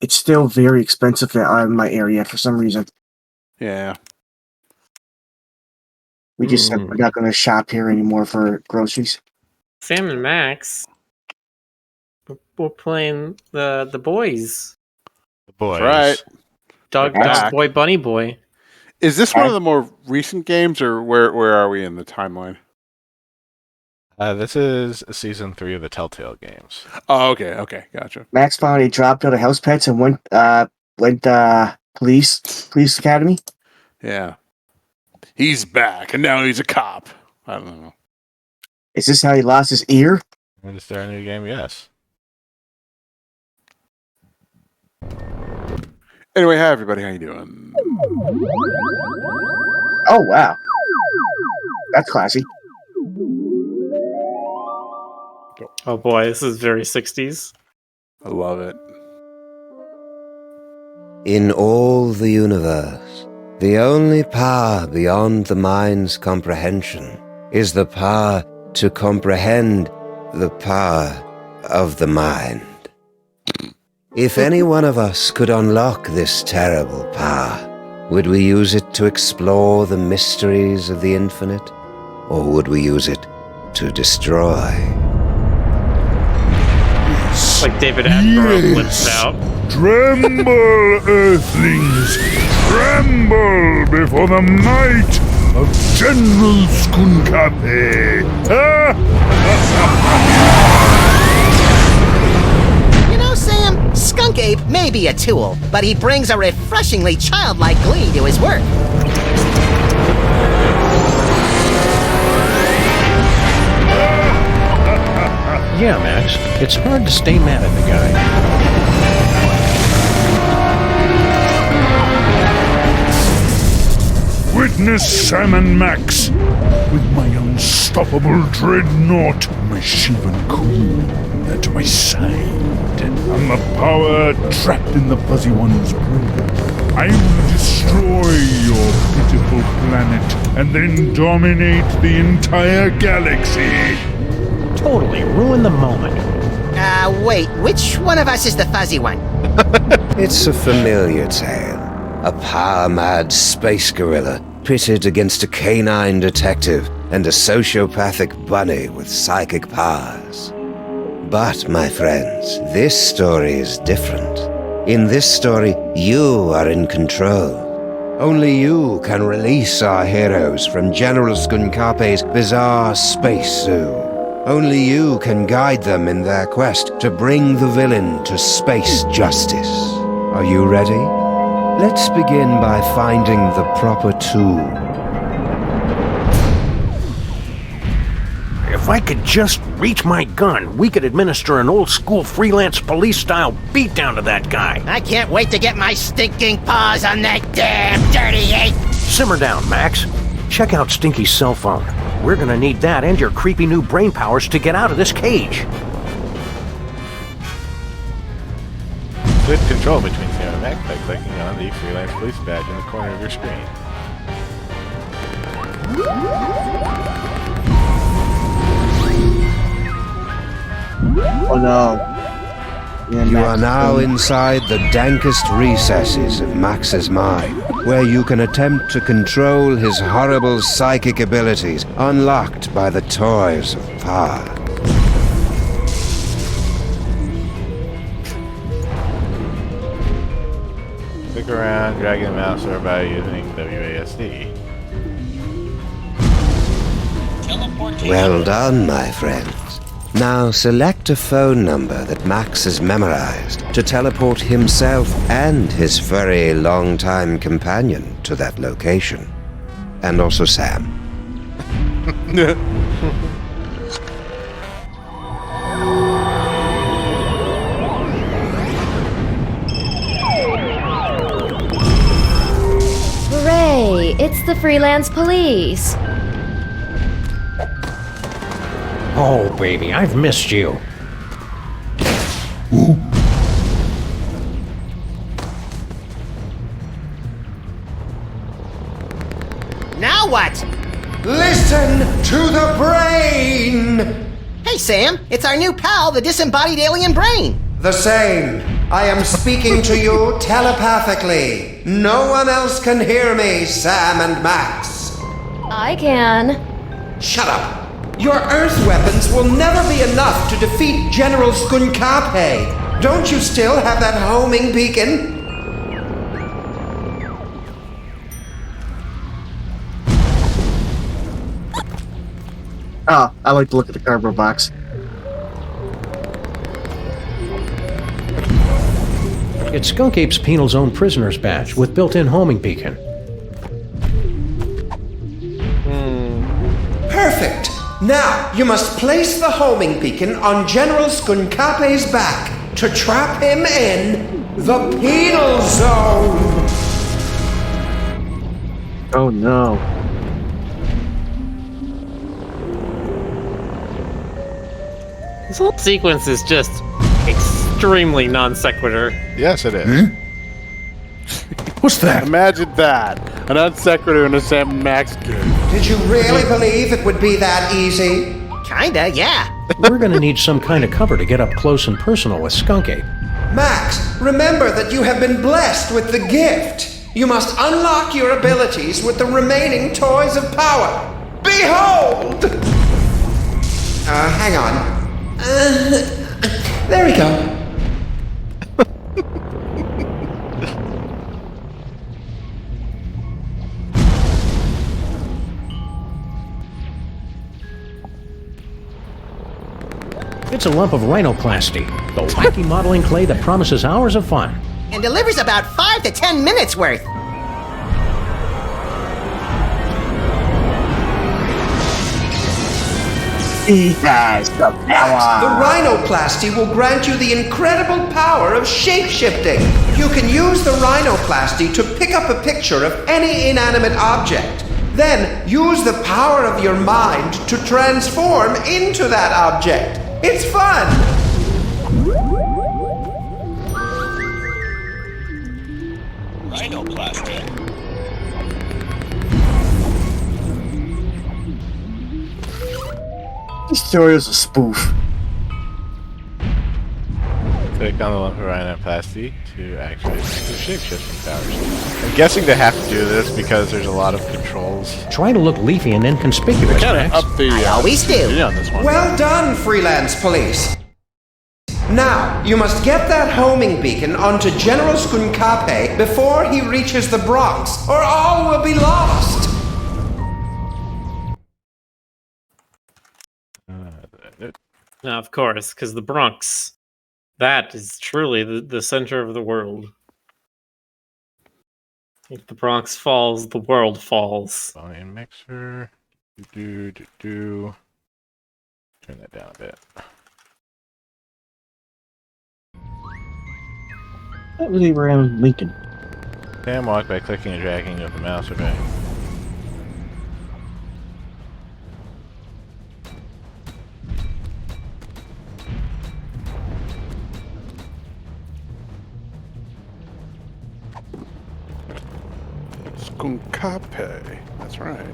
it's still very expensive in my area for some reason. Yeah. We just said we're not going to shop here anymore for groceries. Sam and Max, we're playing the boys. The boys. Right. Dog, boy, bunny boy. Is this one of the more recent games, or where are we in the timeline? This is season 3 of the Telltale games. Oh, okay, gotcha. Max finally dropped out of House Pets and went police academy. Yeah. He's back, and now he's a cop. I don't know. Is this how he lost his ear? And to start a new game, yes. Anyway, hi everybody, how you doing? Oh, wow. That's classy. Oh boy, this is very 60s. I love it. In all the universe, the only power beyond the mind's comprehension is the power to comprehend the power of the mind. If any one of us could unlock this terrible power, would we use it to explore the mysteries of the infinite, or would we use it to destroy? Like David Attenborough flips out. Tremble, Earthlings! Tremble before the might of General Skunkape! You know, Sam, Skunk Ape may be a tool, but he brings a refreshingly childlike glee to his work. Yeah, Max, it's hard to stay mad at the guy. Witness Sam and Max with my unstoppable dreadnought, my Shivan Queen at my side, and the power trapped in the Fuzzy One's brain. I will destroy your pitiful planet and then dominate the entire galaxy. Totally ruin the moment. Wait, which one of us is the fuzzy one? It's a familiar tale. A power-mad space gorilla pitted against a canine detective and a sociopathic bunny with psychic powers. But, my friends, this story is different. In this story, you are in control. Only you can release our heroes from General Skunkape's bizarre space zoo. Only you can guide them in their quest to bring the villain to space justice. Are you ready? Let's begin by finding the proper tool. If I could just reach my gun, we could administer an old-school freelance police-style beatdown to that guy. I can't wait to get my stinking paws on that damn dirty ape! Simmer down, Max. Check out Stinky's cell phone. We're gonna need that and your creepy new brain powers to get out of this cage. Switch control between Sam and Max by clicking on the Freelance Police badge in the corner of your screen. Oh no. Yeah, You are now inside the dankest recesses of Max's mind, where you can attempt to control his horrible psychic abilities unlocked by the toys of power. Click around, dragging the mouse over by using WASD. Well done, my friends. Now select a phone number that Max has memorized to teleport himself and his furry long-time companion to that location. And also Sam. Hooray! It's the freelance police! Oh, baby, I've missed you. Now what? Listen to the brain! Hey, Sam, it's our new pal, the disembodied alien brain. The same. I am speaking to you telepathically. No one else can hear me, Sam and Max. I can. Shut up. Your Earth weapons will never be enough to defeat General Skunkape. Don't you still have that homing beacon? Ah, I like to look at the cardboard box. It's Skunk Ape's penal zone prisoner's badge with built-in homing beacon. Perfect. Now, you must place the homing beacon on General Skunkape's back to trap him in the penal zone. Oh no. This whole sequence is just extremely non sequitur. Yes, it is. Huh? What's that? Imagine that. An non sequitur in a Sam and Max game. Did you really believe it would be that easy? Kinda, yeah. We're gonna need some kind of cover to get up close and personal with Skunk Ape. Max, remember that you have been blessed with the gift. You must unlock your abilities with the remaining toys of power. Behold! Hang on. There we go. It's a lump of rhinoplasty, the wacky modeling clay that promises hours of fun. And delivers about 5 to 10 minutes worth. He has the Max, the power. rhinoplasty will grant you the incredible power of shape-shifting. You can use the rhinoplasty to pick up a picture of any inanimate object. Then use the power of your mind to transform into that object. It's fun! This story is a spoof. Click on the lump of rhinoplasty to activate the shape-shifting powers. I'm guessing they have to do this because there's a lot of controls. Try to look leafy and inconspicuous, Kind Max. of up the. I always do. Yeah, on this one. Well done, freelance police. Now, you must get that homing beacon onto General Skunkape before he reaches the Bronx, or all will be lost. Now, of course, because the Bronx, that is truly the center of the world. If the Bronx falls, the world falls. Volume mixer. Turn that down a bit. That was Abraham Lincoln. Sam walk by clicking and dragging of the mouse obey. Skunkape. That's right.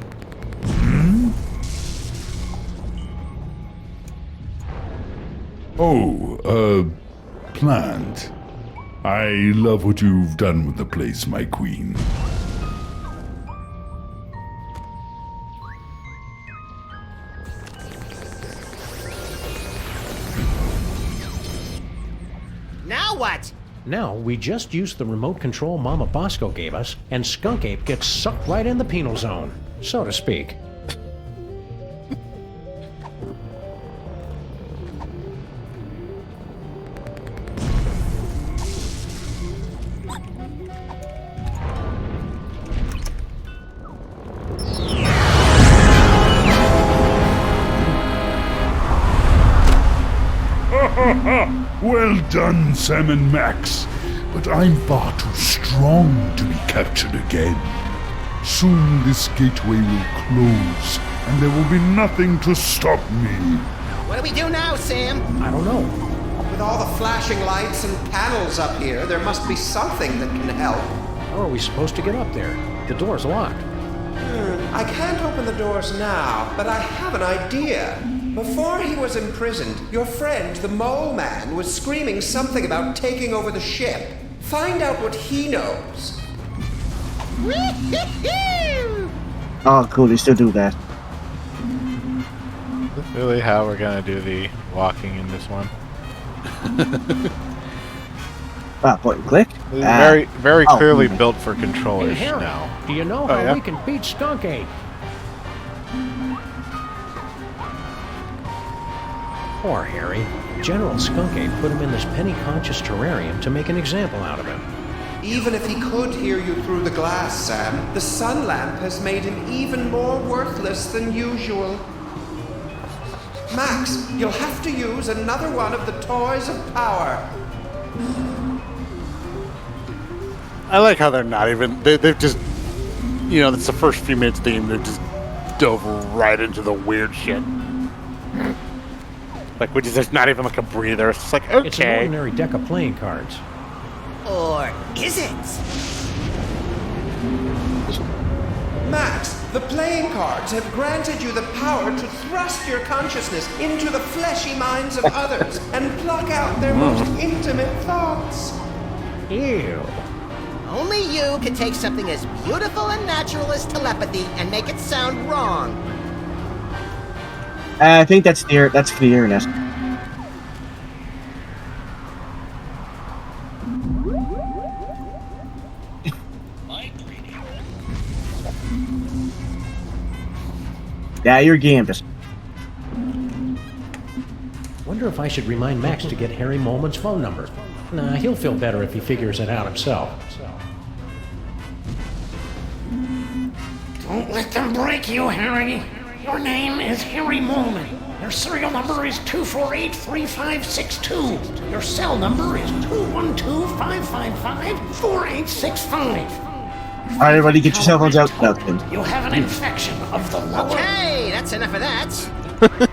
Oh, plant. I love what you've done with the place, my queen. Now what? Now, we just use the remote control Mama Bosco gave us, and Skunk Ape gets sucked right in the penal zone, so to speak. Well done, Sam and Max. But I'm far too strong to be captured again. Soon this gateway will close, and there will be nothing to stop me. What do we do now, Sam? I don't know. With all the flashing lights and panels up here, there must be something that can help. How are we supposed to get up there? The door's locked. I can't open the doors now, but I have an idea. Before he was imprisoned, your friend, the Mole Man, was screaming something about taking over the ship. Find out what he knows. Oh, cool. They still do that. Is this really how we're gonna do the walking in this one? Point and click. This is very oh, clearly okay. built for Hey, controllers Harry, now. do you know Oh, how yeah? we can beat Skunk Ape? Poor Harry. General Skunk Ape put him in this penny-conscious terrarium to make an example out of him. Even if he could hear you through the glass, Sam, the sun lamp has made him even more worthless than usual. Max, you'll have to use another one of the toys of power. I like how they're not even. They've just. You know, that's the first few minutes of the game. They just dove right into the weird shit. Like, which is there's not even like a breather. It's just like, okay. It's an ordinary deck of playing cards. Or is it? Max, the playing cards have granted you the power to thrust your consciousness into the fleshy minds of others and pluck out their most intimate thoughts. Ew. Only you can take something as beautiful and natural as telepathy and make it sound wrong. I think that's for the internet. Yeah, you're gambus. Wonder if I should remind Max to get Harry Molman's phone number. Nah, he'll feel better if he figures it out himself. Don't let them break you, Harry. Your name is Harry Molman. Your serial number is 248-3562. Your cell number is 212-555-4865. All right, everybody, get your cell phones out. No, You have an infection of the lower... Okay, that's enough of that.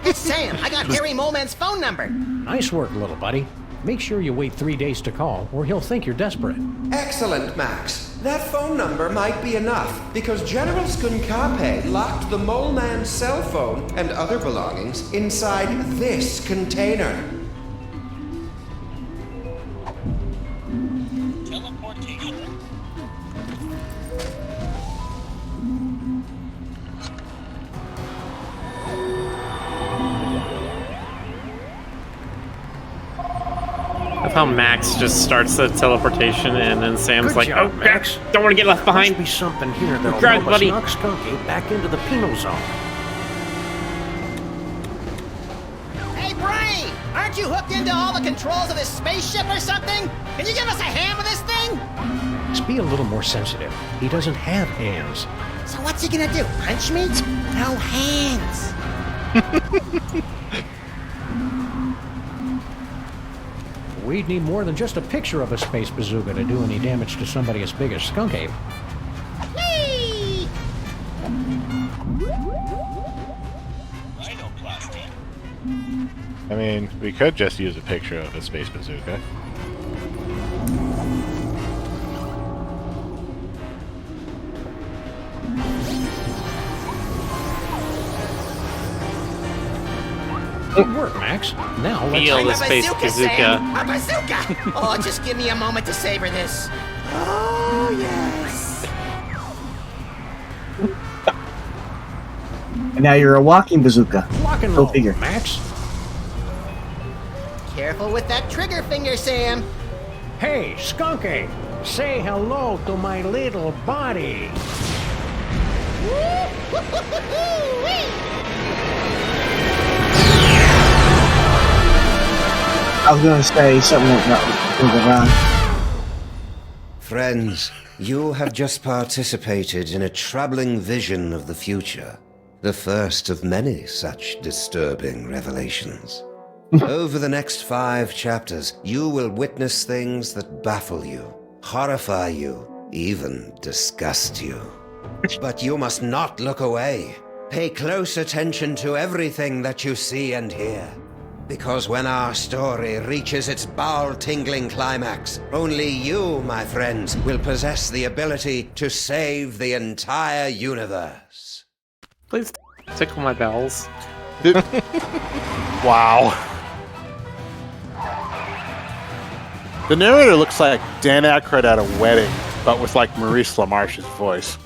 Hey, Sam, I got Harry Moleman's phone number. Nice work, little buddy. Make sure you wait 3 days to call, or he'll think you're desperate. Excellent, Max. That phone number might be enough, because General Skunkape locked the Mole Man's cell phone and other belongings inside this container. Teleportation. That's how Max just starts the teleportation, and then Sam's Good like, job, "Oh, Max. don't want to get left behind." Must be something here that'll Grab, help us buddy. knock Skunk Ape back into the penal zone. Hey, Bray! Aren't you hooked into all the controls of this spaceship or something? Can you give us a hand with this thing? Let's be a little more sensitive. He doesn't have hands. So what's he gonna do? Punch me? No hands. We'd need more than just a picture of a space bazooka to do any damage to somebody as big as Skunk Ape. Whee! I mean, we could just use a picture of a space bazooka. Good work, Max. Now let's... Feel I'm the a space bazooka, Sam. bazooka. A bazooka! Oh, just give me a moment to savor this. Oh, yes. And now you're a walking bazooka. Lock and Go roll, figure. Max. Careful with that trigger finger, Sam. Hey, Skunk Ape, say hello to my little body. I was gonna say something about around. Friends, you have just participated in a troubling vision of the future. The first of many such disturbing revelations. Over the next 5 chapters, you will witness things that baffle you, horrify you, even disgust you. But you must not look away. Pay close attention to everything that you see and hear. Because when our story reaches its bowel-tingling climax, only you, my friends, will possess the ability to save the entire universe. Please tickle my bells. Wow. The narrator looks like Dan Aykroyd at a wedding, but with like Maurice LaMarche's voice.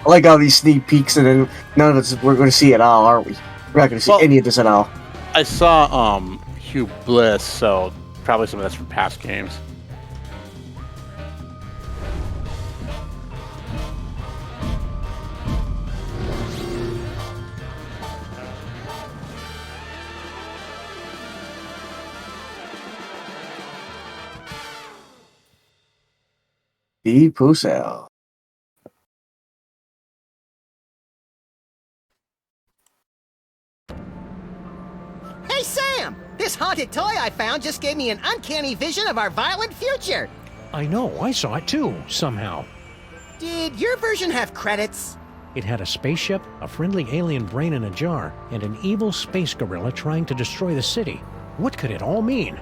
I like all these sneak peeks, and then none of us we're going to see it all, aren't we? We're not going to see any of this at all. I saw Hugh Bliss, so probably some of that's from past games. The Pucell. Hey, Sam! This haunted toy I found just gave me an uncanny vision of our violent future. I know, I saw it too, somehow. Did your version have credits? It had a spaceship, a friendly alien brain in a jar, and an evil space gorilla trying to destroy the city. What could it all mean?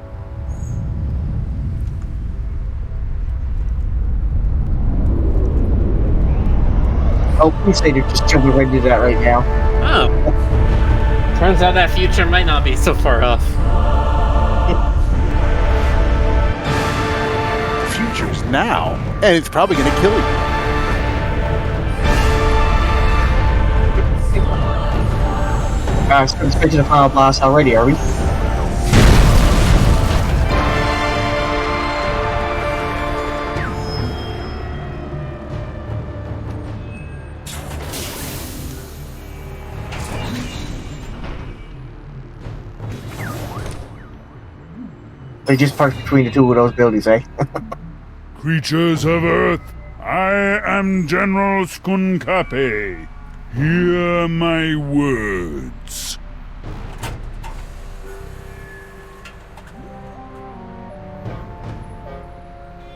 Oh, please say they're just jumping right into that right now. Oh. Turns out that future might not be so far off. The future's now, and it's probably going to kill you. So let's get to the final boss already, are we? They just parked between the two of those buildings, eh? Creatures of Earth, I am General Skunkape. Hear my words.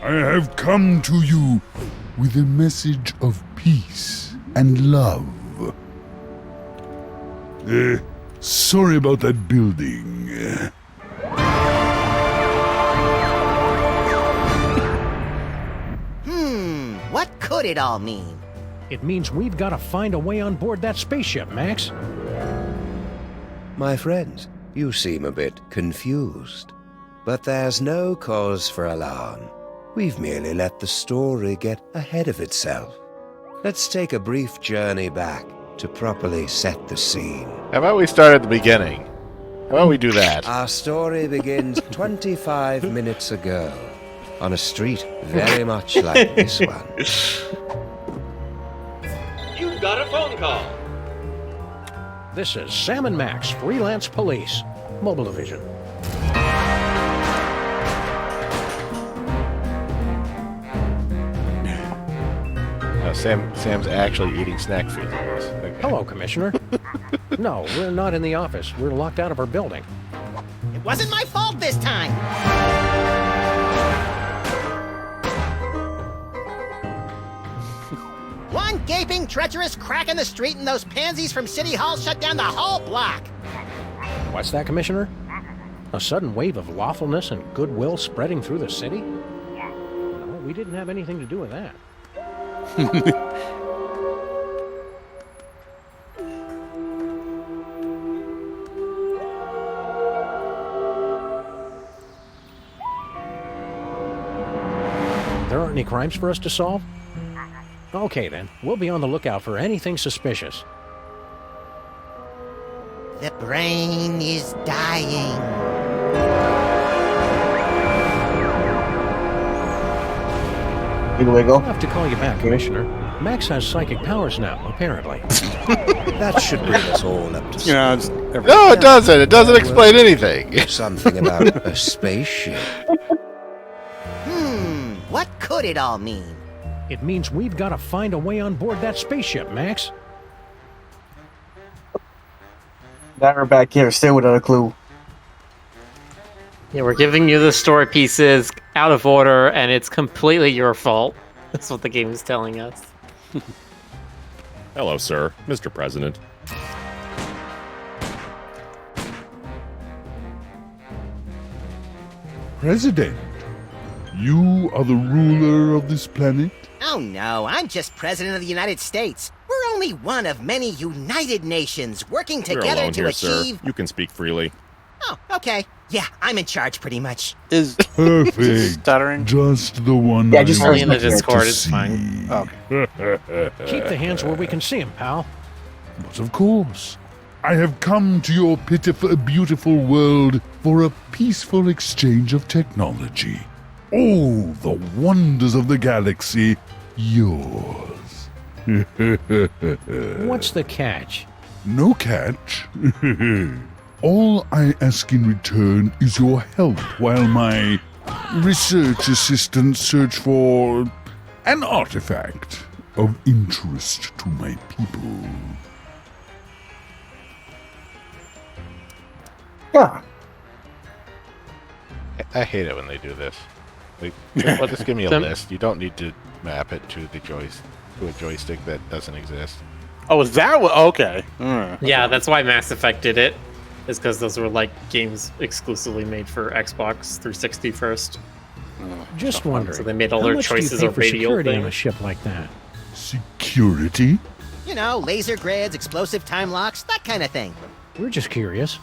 I have come to you with a message of peace and love. Sorry about that building. What could it all mean? It means we've got to find a way on board that spaceship, Max. My friends, you seem a bit confused. But there's no cause for alarm. We've merely let the story get ahead of itself. Let's take a brief journey back to properly set the scene. How about we start at the beginning? How about we do that? Our story begins 25 minutes ago, on a street very much like this one. You've got a phone call. This is Sam and Max, freelance police. Mobile division. Sam's actually eating snack food. Okay. Hello, Commissioner. No, we're not in the office. We're locked out of our building. It wasn't my fault this time. One gaping, treacherous crack in the street and those pansies from City Hall shut down the whole block. What's that, Commissioner? A sudden wave of lawfulness and goodwill spreading through the city? No, we didn't have anything to do with that. There aren't any crimes for us to solve? Okay then, we'll be on the lookout for anything suspicious. The brain is dying. Big wiggle. I'll have to call you back, Commissioner. Max has psychic powers now, apparently. That should bring us all up to speed. No, it doesn't. It doesn't explain anything. Something about a spaceship. What could it all mean? It means we've got to find a way on board that spaceship, Max. Now we're back here, still without a clue. Yeah, we're giving you the story pieces out of order, and it's completely your fault. That's what the game is telling us. Hello, sir. Mr. President. President? You are the ruler of this planet? Oh no, I'm just President of the United States. We're only one of many United Nations working You're together alone to here, achieve... sir. You can speak freely. Oh, okay. Yeah, I'm in charge pretty much. Is Perfect. stuttering? just the one Yeah, I just Only in the wanted to Discord, it's see. fine. Okay. Keep the hands where we can see them, pal. But of course, I have come to your pitiful, beautiful world for a peaceful exchange of technology. All the wonders of the galaxy, yours. What's the catch? No catch. All I ask in return is your help while my research assistants search for an artifact of interest to my people. Yeah. I hate it when they do this. Like, just give me a list. You don't need to map it to a joystick that doesn't exist. Oh, is that what? Okay. Yeah, that's why Mass Effect did it. Is because those were like games exclusively made for Xbox 360 first. Just wondering. So they made all how their much do you choices pay a for radial security thing. on a ship like that? Security? You know, laser grids, explosive time locks, that kind of thing. We're just curious.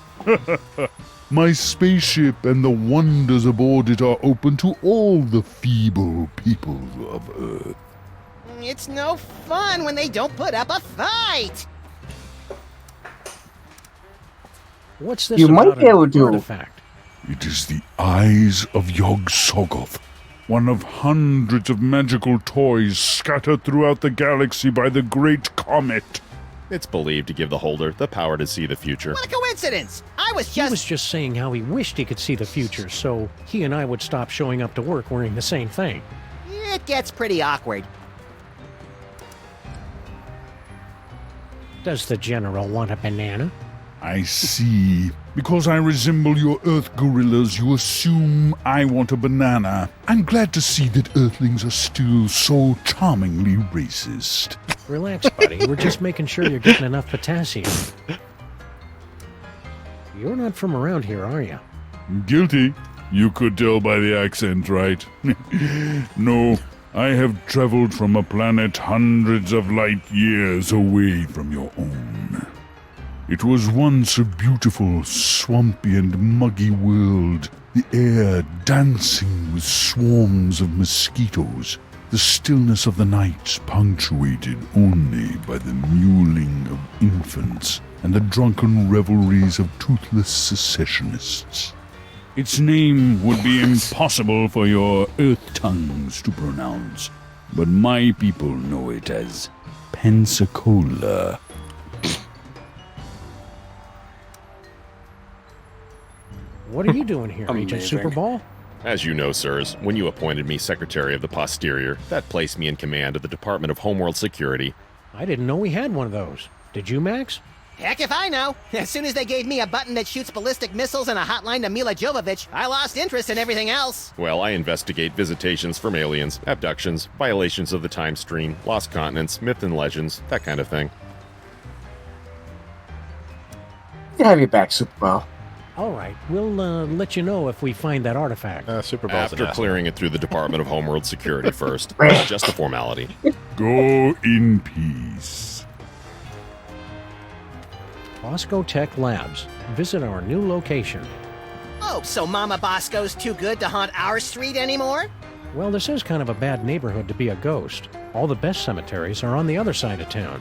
My spaceship and the wonders aboard it are open to all the feeble people of Earth. It's no fun when they don't put up a fight. What's this You might about be able an to- artifact? It is the eyes of Yog-Sothoth, one of hundreds of magical toys scattered throughout the galaxy by the Great Comet. It's believed to give the holder the power to see the future. What a coincidence! I was He just... was just saying how he wished he could see the future, so he and I would stop showing up to work wearing the same thing. It gets pretty awkward. Does the General want a banana? I see. Because I resemble your Earth gorillas, you assume I want a banana. I'm glad to see that Earthlings are still so charmingly racist. Relax, buddy. We're just making sure you're getting enough potassium. You're not from around here, are you? Guilty. You could tell by the accent, right? No, I have traveled from a planet hundreds of light years away from your own. It was once a beautiful, swampy and muggy world, the air dancing with swarms of mosquitoes, the stillness of the night punctuated only by the mewling of infants and the drunken revelries of toothless secessionists. Its name would be impossible for your earth tongues to pronounce, but my people know it as Pensacola. What are you doing here, Agent Amazing. Superball? As you know, sirs, when you appointed me Secretary of the Posterior, that placed me in command of the Department of Homeworld Security. I didn't know we had one of those. Did you, Max? Heck if I know. As soon as they gave me a button that shoots ballistic missiles and a hotline to Mila Jovovich, I lost interest in everything else. Well, I investigate visitations from aliens, abductions, violations of the time stream, lost continents, myth and legends, that kind of thing. You have your back, Superball. All right, we'll let you know if we find that artifact. Super Bowl's an After asshole. clearing it through the Department of Homeworld Security first. Just a formality. Go in peace. Bosco Tech Labs. Visit our new location. Oh, so Mama Bosco's too good to haunt our street anymore? Well, this is kind of a bad neighborhood to be a ghost. All the best cemeteries are on the other side of town.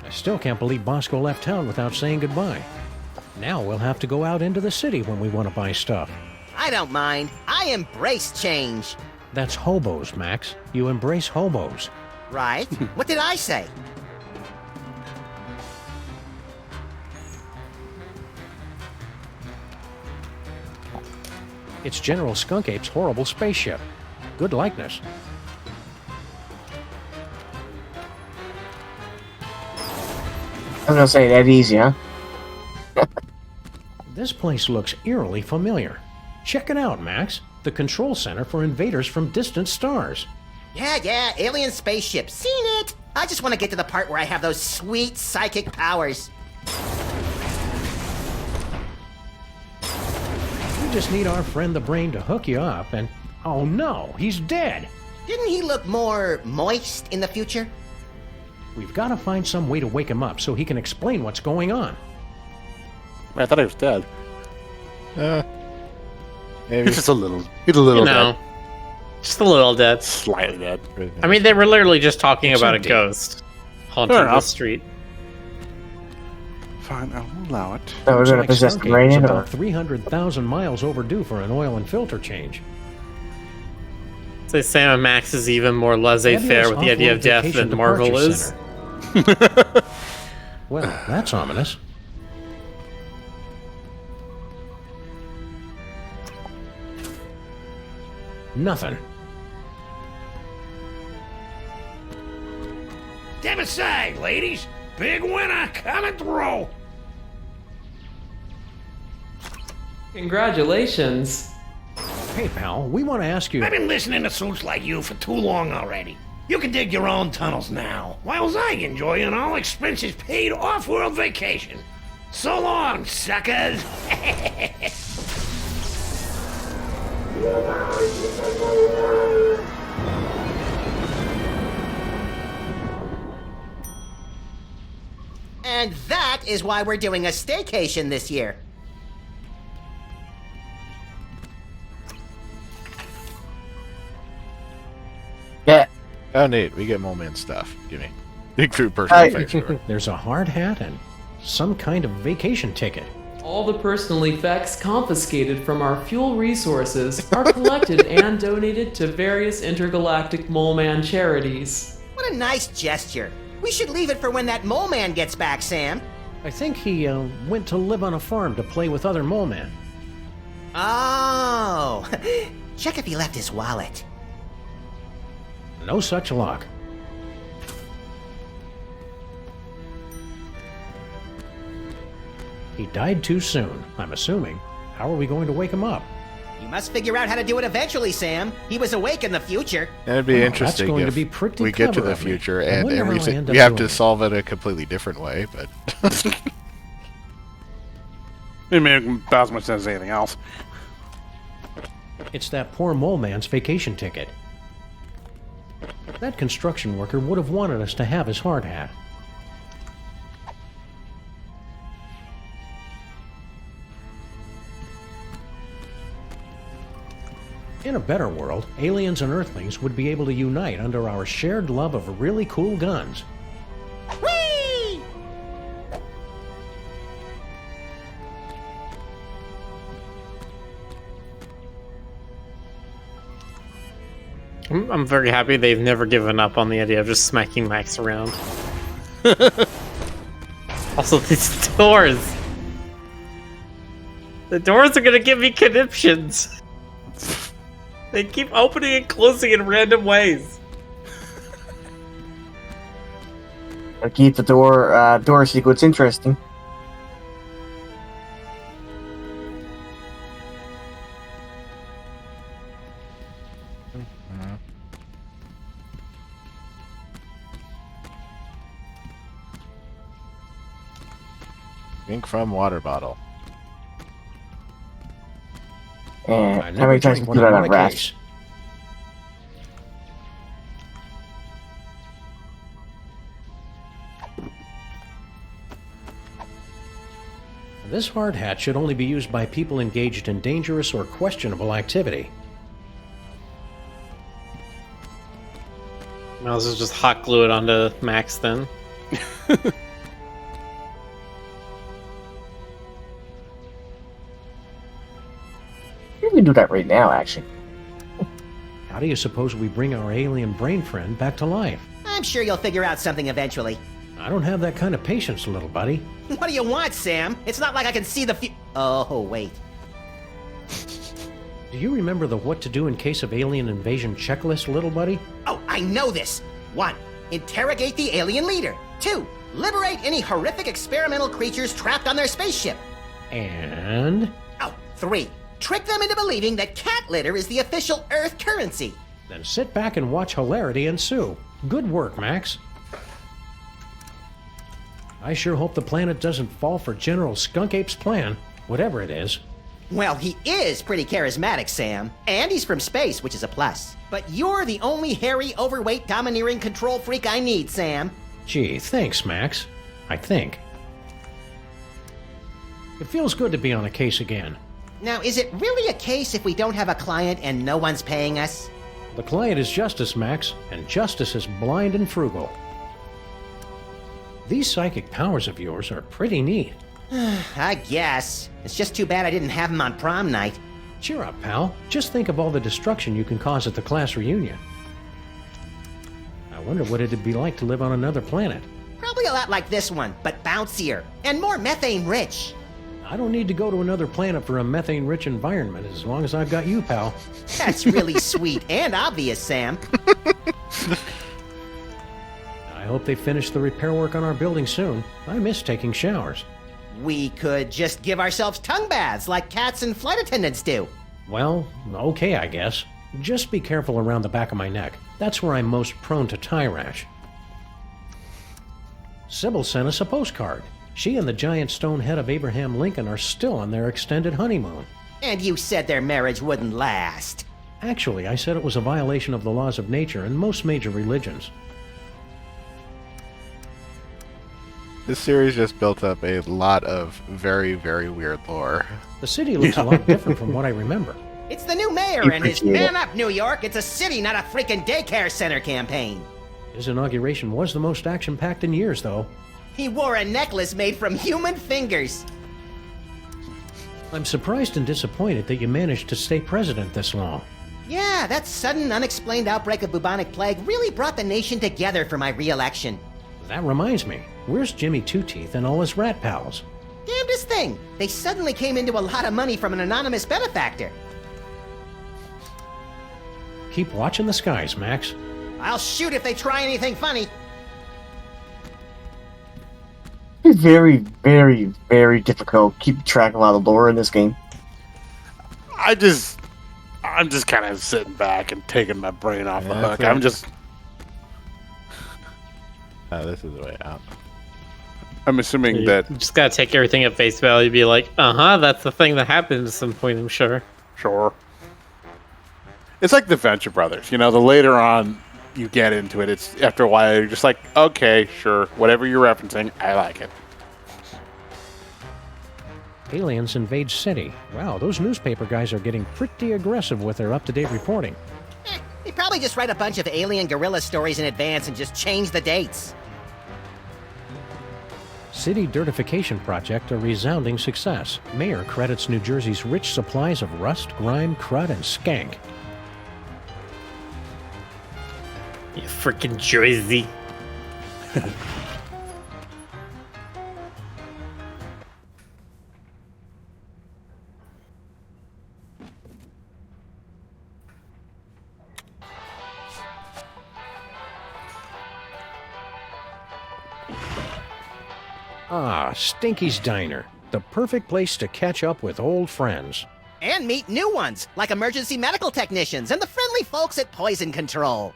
I still can't believe Bosco left town without saying goodbye. Now we'll have to go out into the city when we want to buy stuff. I don't mind. I embrace change. That's hobos, Max. You embrace hobos. Right? What did I say? It's General Skunk Ape's horrible spaceship. Good likeness. I was gonna say that easy, huh? This place looks eerily familiar. Check it out, Max. The control center for invaders from distant stars. Yeah, alien spaceship. Seen it! I just want to get to the part where I have those sweet psychic powers. just need our friend the Brain to hook you up and... Oh no, he's dead! Didn't he look more moist in the future? We've got to find some way to wake him up so he can explain what's going on. I thought he was dead. Maybe. He's just a little. He's a little dead. Just a little dead. Slightly dead. I mean, they were literally just talking about a indeed. ghost haunting the street. Fine, I'll allow it. So we're Looks gonna like possess the Stargate brain is in, or about 300,000 miles overdue for an oil and filter change. Say Sam and Max is even more laissez-faire with the idea of death Vacation than Marvel Departure is. Center. Well, that's ominous. Nothing. Step aside, ladies. Big winner coming through. Congratulations. Hey, pal, we want to ask you... I've been listening to suits like you for too long already. You can dig your own tunnels now, whilst I enjoy an all-expenses paid off-world vacation. So long, suckers! And that is why we're doing a staycation this year. yeah. Oh, neat. We get Mole-Man stuff. Gimme. Dig through personal effects. There's a hard hat and some kind of vacation ticket. All the personal effects confiscated from our fuel resources are collected and donated to various intergalactic Mole Man charities. What a nice gesture. We should leave it for when that mole man gets back, Sam. I think he went to live on a farm to play with other mole men. Oh, check if he left his wallet. No such luck. He died too soon, I'm assuming. How are we going to wake him up? You must figure out how to do it eventually, Sam. He was awake in the future. And it'd be interesting going if to be pretty we get to clever the of me. future I and wonder how I everything. end up We have doing to it. solve it a completely different way, but It made about as much sense as anything else. It's that poor mole man's vacation ticket. That construction worker would have wanted us to have his hard hat. In a better world, aliens and Earthlings would be able to unite under our shared love of really cool guns. Whee! I'm very happy they've never given up on the idea of just smacking Max around. Also, these doors. The doors are gonna give me conniptions. They keep opening and closing in random ways. Gotta keep the door sequence interesting. drink from water bottle. And how many times can you do that on rats? This hard hat should only be used by people engaged in dangerous or questionable activity. Might as well just hot glue it onto Max then. You can do that right now, actually. How do you suppose we bring our alien brain friend back to life? I'm sure you'll figure out something eventually. I don't have that kind of patience, little buddy. What do you want, Sam? It's not like I can see the Oh, wait. Do you remember the what to do in case of alien invasion checklist, little buddy? Oh, I know this. 1. Interrogate the alien leader. 2. Liberate any horrific experimental creatures trapped on their spaceship. And? Oh, 3. Trick them into believing that cat litter is the official Earth currency. Then sit back and watch hilarity ensue. Good work, Max. I sure hope the planet doesn't fall for General Skunk Ape's plan, whatever it is. Well, he is pretty charismatic, Sam. And he's from space, which is a plus. But you're the only hairy, overweight, domineering control freak I need, Sam. Gee, thanks, Max. I think. It feels good to be on a case again. Now, is it really a case if we don't have a client and no one's paying us? The client is Justice, Max, and Justice is blind and frugal. These psychic powers of yours are pretty neat. I guess. It's just too bad I didn't have them on prom night. Cheer up, pal. Just think of all the destruction you can cause at the class reunion. I wonder what it'd be like to live on another planet. Probably a lot like this one, but bouncier. And more methane-rich. I don't need to go to another planet for a methane-rich environment as long as I've got you, pal. That's really sweet and obvious, Sam. I hope they finish the repair work on our building soon. I miss taking showers. We could just give ourselves tongue baths like cats and flight attendants do. Well, okay, I guess. Just be careful around the back of my neck. That's where I'm most prone to tie rash. Sybil sent us a postcard. She and the giant stone head of Abraham Lincoln are still on their extended honeymoon. And you said their marriage wouldn't last. Actually, I said it was a violation of the laws of nature and most major religions. This series just built up a lot of very, very weird lore. The city looks a lot different from what I remember. It's the new mayor and his Man Up New York. It's a city, not a freaking daycare center campaign. His inauguration was the most action-packed in years, though. He wore a necklace made from human fingers. I'm surprised and disappointed that you managed to stay president this long. Yeah, that sudden, unexplained outbreak of bubonic plague really brought the nation together for my re-election. That reminds me, where's Jimmy Two-Teeth and all his rat pals? Damnedest thing! They suddenly came into a lot of money from an anonymous benefactor. Keep watching the skies, Max. I'll shoot if they try anything funny. It's very, very, very difficult keeping track of a lot of lore in this game. I'm just kind of sitting back and taking my brain off the hook. Right. I'm just... This is the way out. I'm assuming that... You just gotta take everything at face value and be like, that's the thing that happened at some point, I'm sure. Sure. It's like the Venture Brothers. You know, the later on you get into it, it's after a while you're just like, okay, sure, whatever you're referencing, I like it. Aliens invade city. Wow, those newspaper guys are getting pretty aggressive with their up-to-date reporting. They probably just write a bunch of alien gorilla stories in advance and just change the dates. City dirtification project a resounding success. Mayor credits New Jersey's rich supplies of rust, grime, crud, and skank. You freaking Jersey. Ah, Stinky's Diner. The perfect place to catch up with old friends. And meet new ones, like emergency medical technicians and the friendly folks at Poison Control.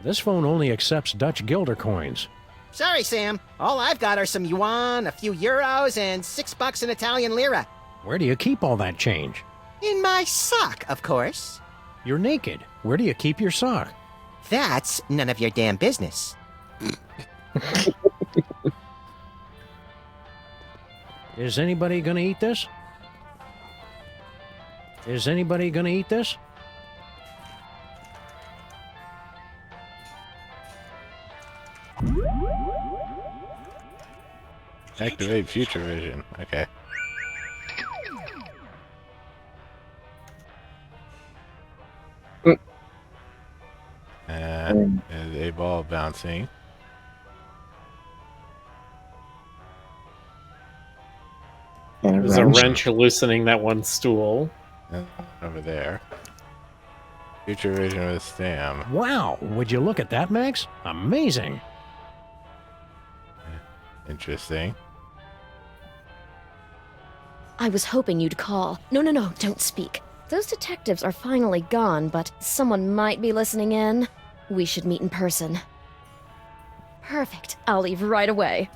This phone only accepts Dutch guilder coins. Sorry, Sam. All I've got are some yuan, a few euros, and $6 in Italian lira. Where do you keep all that change? In my sock, of course. You're naked. Where do you keep your sock? That's none of your damn business. Is anybody gonna eat this? Is anybody gonna eat this? Activate future vision. Okay. And there's a ball bouncing. There's a wrench loosening that one stool. Over there. Future vision with Sam. Wow, would you look at that, Max? Amazing. Interesting. I was hoping you'd call. No, don't speak. Those detectives are finally gone, but someone might be listening in. We should meet in person. Perfect. I'll leave right away.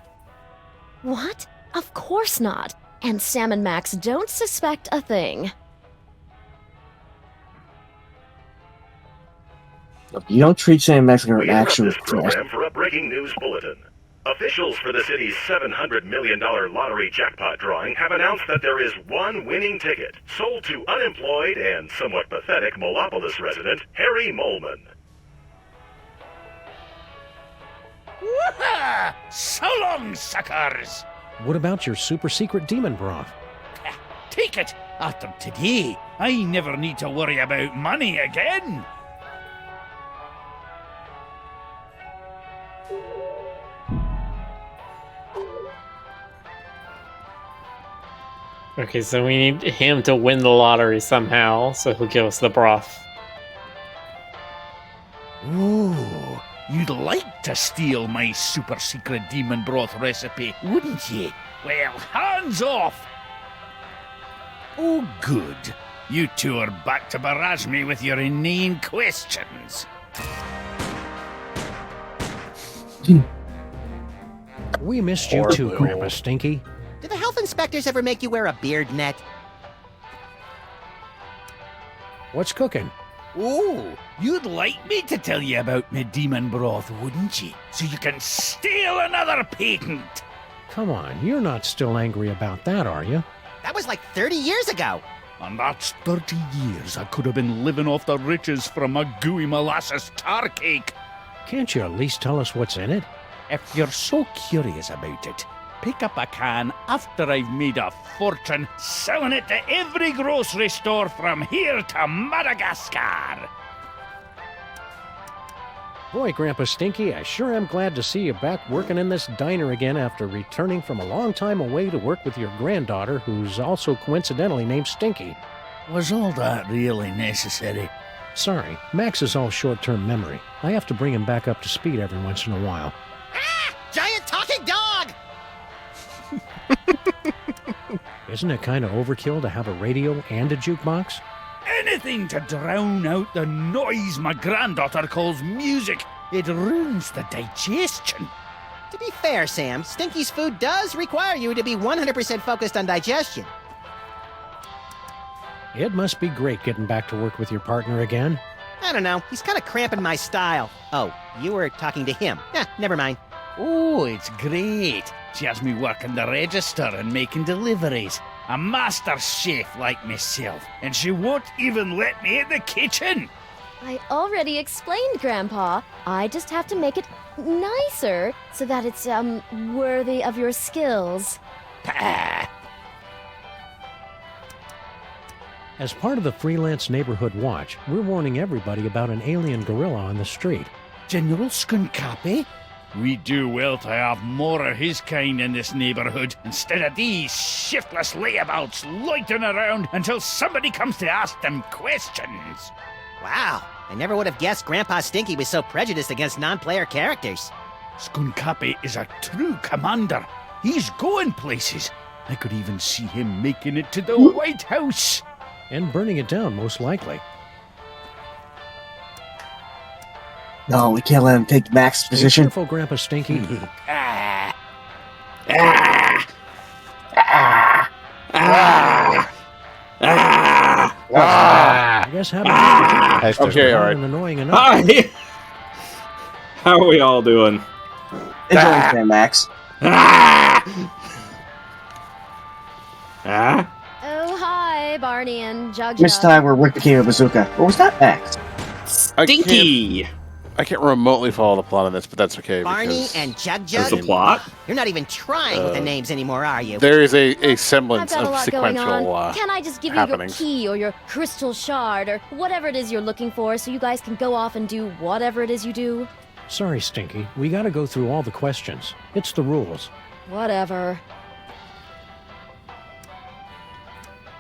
What? Of course not. And Sam and Max don't suspect a thing. You don't treat Sam Max like an actual this program for a breaking news bulletin. Officials for the city's $700 million lottery jackpot drawing have announced that there is one winning ticket sold to unemployed and somewhat pathetic Molopolis resident Harry Molman. Woohoo! So long, suckers! What about your super secret demon broth? Take it! After today, I never need to worry about money again! Okay, so we need him to win the lottery somehow, so he'll give us the broth. Ooh, you'd like to steal my super secret demon broth recipe, wouldn't you? Well, hands off! Oh, good. You two are back to barrage me with your inane questions. We missed you too, Grandpa Stinky. Do the health inspectors ever make you wear a beard net? What's cooking? Oh, you'd like me to tell you about my demon broth, wouldn't you? So you can steal another patent! Come on, you're not still angry about that, are you? That was like 30 years ago. And that's 30 years I could have been living off the riches from a gooey molasses tar cake. Can't you at least tell us what's in it? If you're so curious about it, pick up a can after I've made a fortune selling it to every grocery store from here to Madagascar. Boy, Grandpa Stinky, I sure am glad to see you back working in this diner again after returning from a long time away to work with your granddaughter, who's also coincidentally named Stinky. Was all that really necessary? Sorry, Max is all short-term memory. I have to bring him back up to speed every once in a while. Ah! Giant talking dog! Isn't it kind of overkill to have a radio and a jukebox? Anything to drown out the noise my granddaughter calls music. It ruins the digestion. To be fair, Sam, Stinky's food does require you to be 100% focused on digestion. It must be great getting back to work with your partner again. I don't know, he's kind of cramping my style. Oh, you were talking to him. Never mind. Oh, it's great. She has me working the register and making deliveries. A master chef like myself, and she won't even let me in the kitchen. I already explained, Grandpa. I just have to make it nicer so that it's, worthy of your skills. As part of the Freelance Neighborhood Watch, we're warning everybody about an alien gorilla on the street. General Skunkapi? We do well to have more of his kind in this neighborhood instead of these shiftless layabouts loitering around until somebody comes to ask them questions. Wow, I never would have guessed Grandpa Stinky was so prejudiced against non-player characters. Skunkapi is a true commander. He's going places. I could even see him making it to the White House. And burning it down, most likely. No, we can't let him take Max's position. Be careful, Grandpa Stinky. I guess having okay, all right. Annoying enough. Hi. How are we all doing? Enjoy there, Max. Oh, hi, Barney and Jug This time where Rick became a bazooka. Or was that Max? Stinky! I can't remotely follow the plot on this, but that's okay. Barney and Jug That's the plot? You're not even trying with the names anymore, are you? There is a I've semblance got a of lot going sequential on. Can I just give you happenings. your key or your crystal shard or whatever it is you're looking for so you guys can go off and do whatever it is you do? Sorry, Stinky. We gotta go through all the questions. It's the rules. Whatever.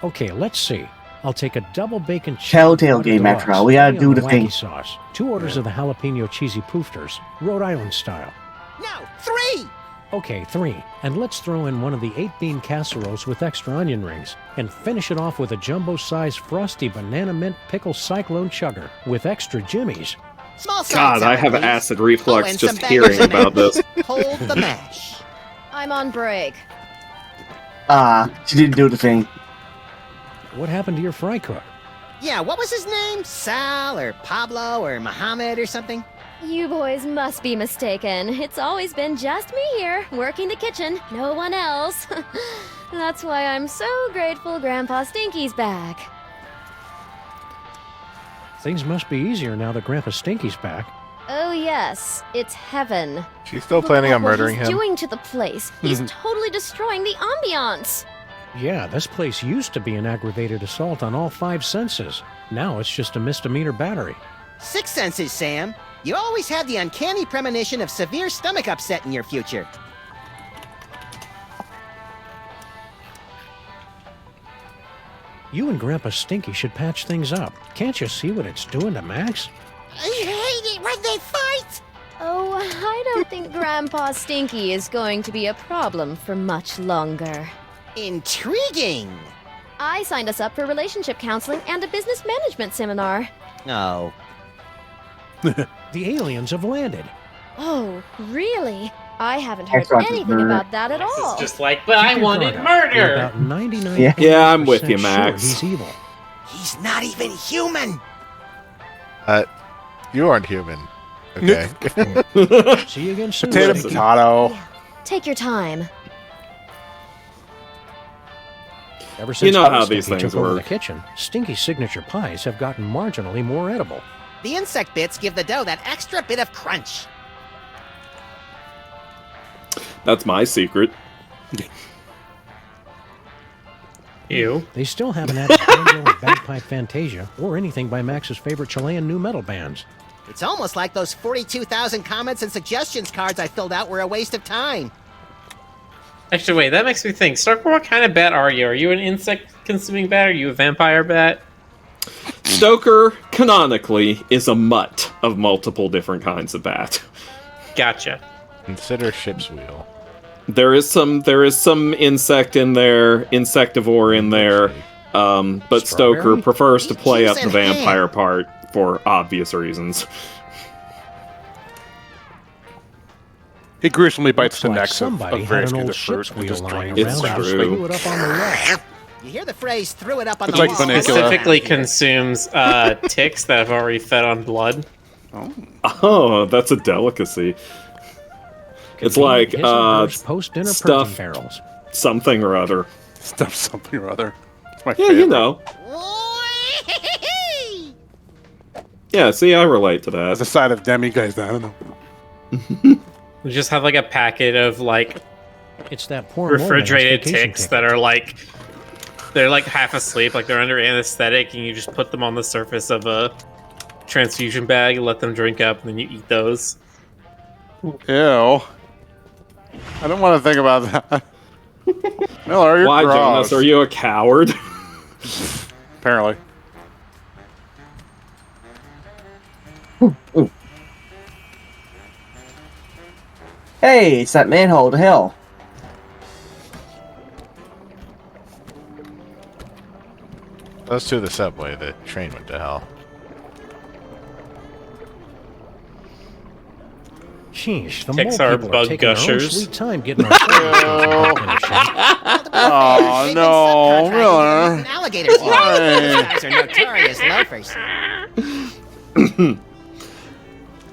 Okay, let's see. I'll take a double bacon cheese. Telltale game after all. We gotta do the thing. Sauce. 2 orders of the jalapeno cheesy poofters, Rhode Island style. No, 3! Okay, 3. And let's throw in one of the 8-bean casseroles with extra onion rings. And finish it off with a jumbo-sized frosty banana mint pickle cyclone chugger with extra jimmies. Small God, I have acid reflux and just some hearing bangers about this. Hold the mash. I'm on break. She didn't do the thing. What happened to your fry cook? Yeah, what was his name? Sal or Pablo or Mohammed or something? You boys must be mistaken. It's always been just me here, working the kitchen, no one else. That's why I'm so grateful Grandpa Stinky's back. Things must be easier now that Grandpa Stinky's back. Oh yes, it's heaven. She's still planning on murdering What him. he's doing to the place. He's totally destroying the ambiance. Yeah, this place used to be an aggravated assault on all 5 senses. Now it's just a misdemeanor battery. 6 senses, Sam. You always had the uncanny premonition of severe stomach upset in your future. You and Grandpa Stinky should patch things up. Can't you see what it's doing to Max? I hate it when they fight! Oh, I don't think Grandpa Stinky is going to be a problem for much longer. Intriguing! I signed us up for relationship counseling and a business management seminar. No. The aliens have landed. Oh, really? I haven't heard thought anything this about that at all. It's just like, but I Keep your wanted guard up. You're murder. about 99% Yeah. Yeah, I'm with you, sure Max. he's evil. He's not even human! You aren't human. Okay. See you again soon. Potato, Stinky. potato. Take your time. Ever since know how Stinky these things took over the work. kitchen, Stinky's signature pies have gotten marginally more edible. The insect bits give the dough that extra bit of crunch. That's my secret. You. They still haven't added banjo or bagpipe fantasia or anything by Max's favorite Chilean nu metal bands. It's almost like those 42,000 comments and suggestions cards I filled out were a waste of time. Actually, wait, that makes me think. Stoker, what kind of bat are you? Are you an insect-consuming bat? Are you a vampire bat? Stoker, canonically, is a mutt of multiple different kinds of bat. Gotcha. Consider ship's wheel. There is some insect in there, insectivore in there, but Stoker Strawberry? prefers to play up the Juice and vampire part for obvious reasons. He gruesomely bites Looks the like necks of somebody had various an kinds old of fruit ship's and wheel just lying drains It's around them. and just true. threw it up on the wall. You hear the phrase, threw it up on It's the like wall. Vernacular. Specifically consumes ticks that have already fed on blood. Oh, that's a delicacy. It's like, post-dinner stuff- protein barrels. something or other. Stuff something or other. It's my Yeah, favorite. you know. Yeah, see, I relate to As a that. side of demi-guys, I don't know. We just have like a packet of like It's that poor refrigerated Moleman's vacation ticks ticket. that are like they're like half asleep, like they're under anesthetic, and you just put them on the surface of a transfusion bag and let them drink up, and then you eat those. Ew. I don't want to think about that. Miller, you're Why, gross. Jonas? Are you a coward? Apparently. Hey, it's that manhole to hell. Those two, the subway, the train went to hell. Sheesh, the Ticks mole are people bug taking their own gushers. sweet time getting our food in shape. Oh, no, Miller. Alligators. Why? Those guys are notorious loafers.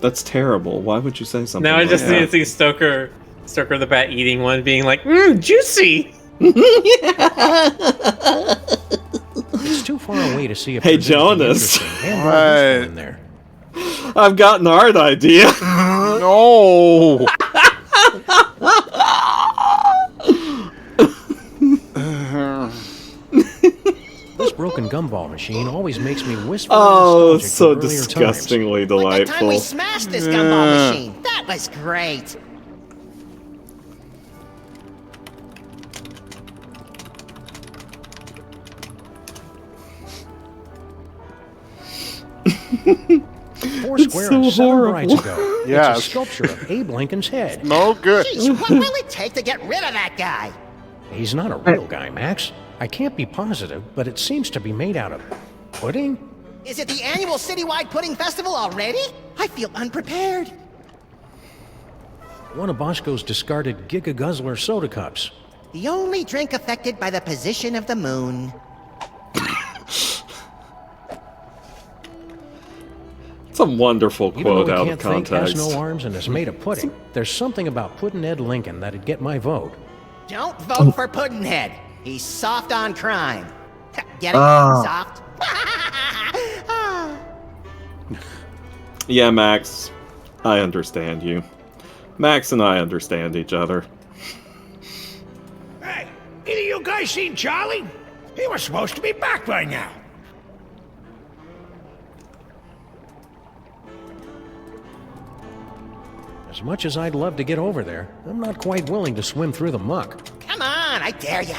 That's terrible. Why would you say something Now I like just that? need to see Stoker the bat eating one, being like, juicy. It's too far away to see if Hey, there's anything Jonas. interesting and more useful in there. I've got an art idea. No. This broken gumball machine always makes me wistfully Oh, nostalgic so for earlier disgustingly Like the time we delightful. smashed this gumball machine. That was great. times. Foursquare so and 7 horrible. brights ago. Yes. It's a sculpture of Abe Lincoln's head. No good. Jeez, what will it take to get rid of that guy? He's not a real guy, Max. I can't be positive, but it seems to be made out of pudding? Is it the annual citywide pudding festival already? I feel unprepared. One of Bosco's discarded Giga Guzzler soda cups. The only drink affected by the position of the moon. It's a wonderful Even quote though out he of can't think, has context. no arms, and is made of pudding, there's something about Puddinhead Lincoln that'd get my vote. Don't vote for Puddinhead. He's soft on crime. Get it? Soft? Yeah, Max. I understand you. Max and I understand each other. Hey, either you guys seen Charlie? He was supposed to be back by now. As much as I'd love to get over there, I'm not quite willing to swim through the muck. Come on, I dare ya.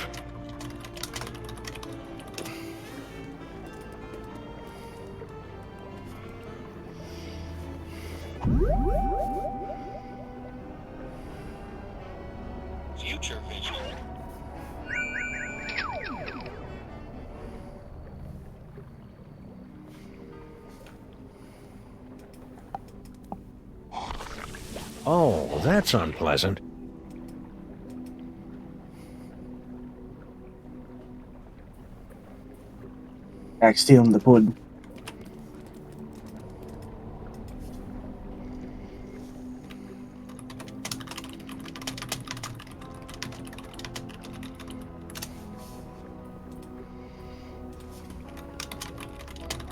Future vision. Oh, that's unpleasant. Back stealing the pudding.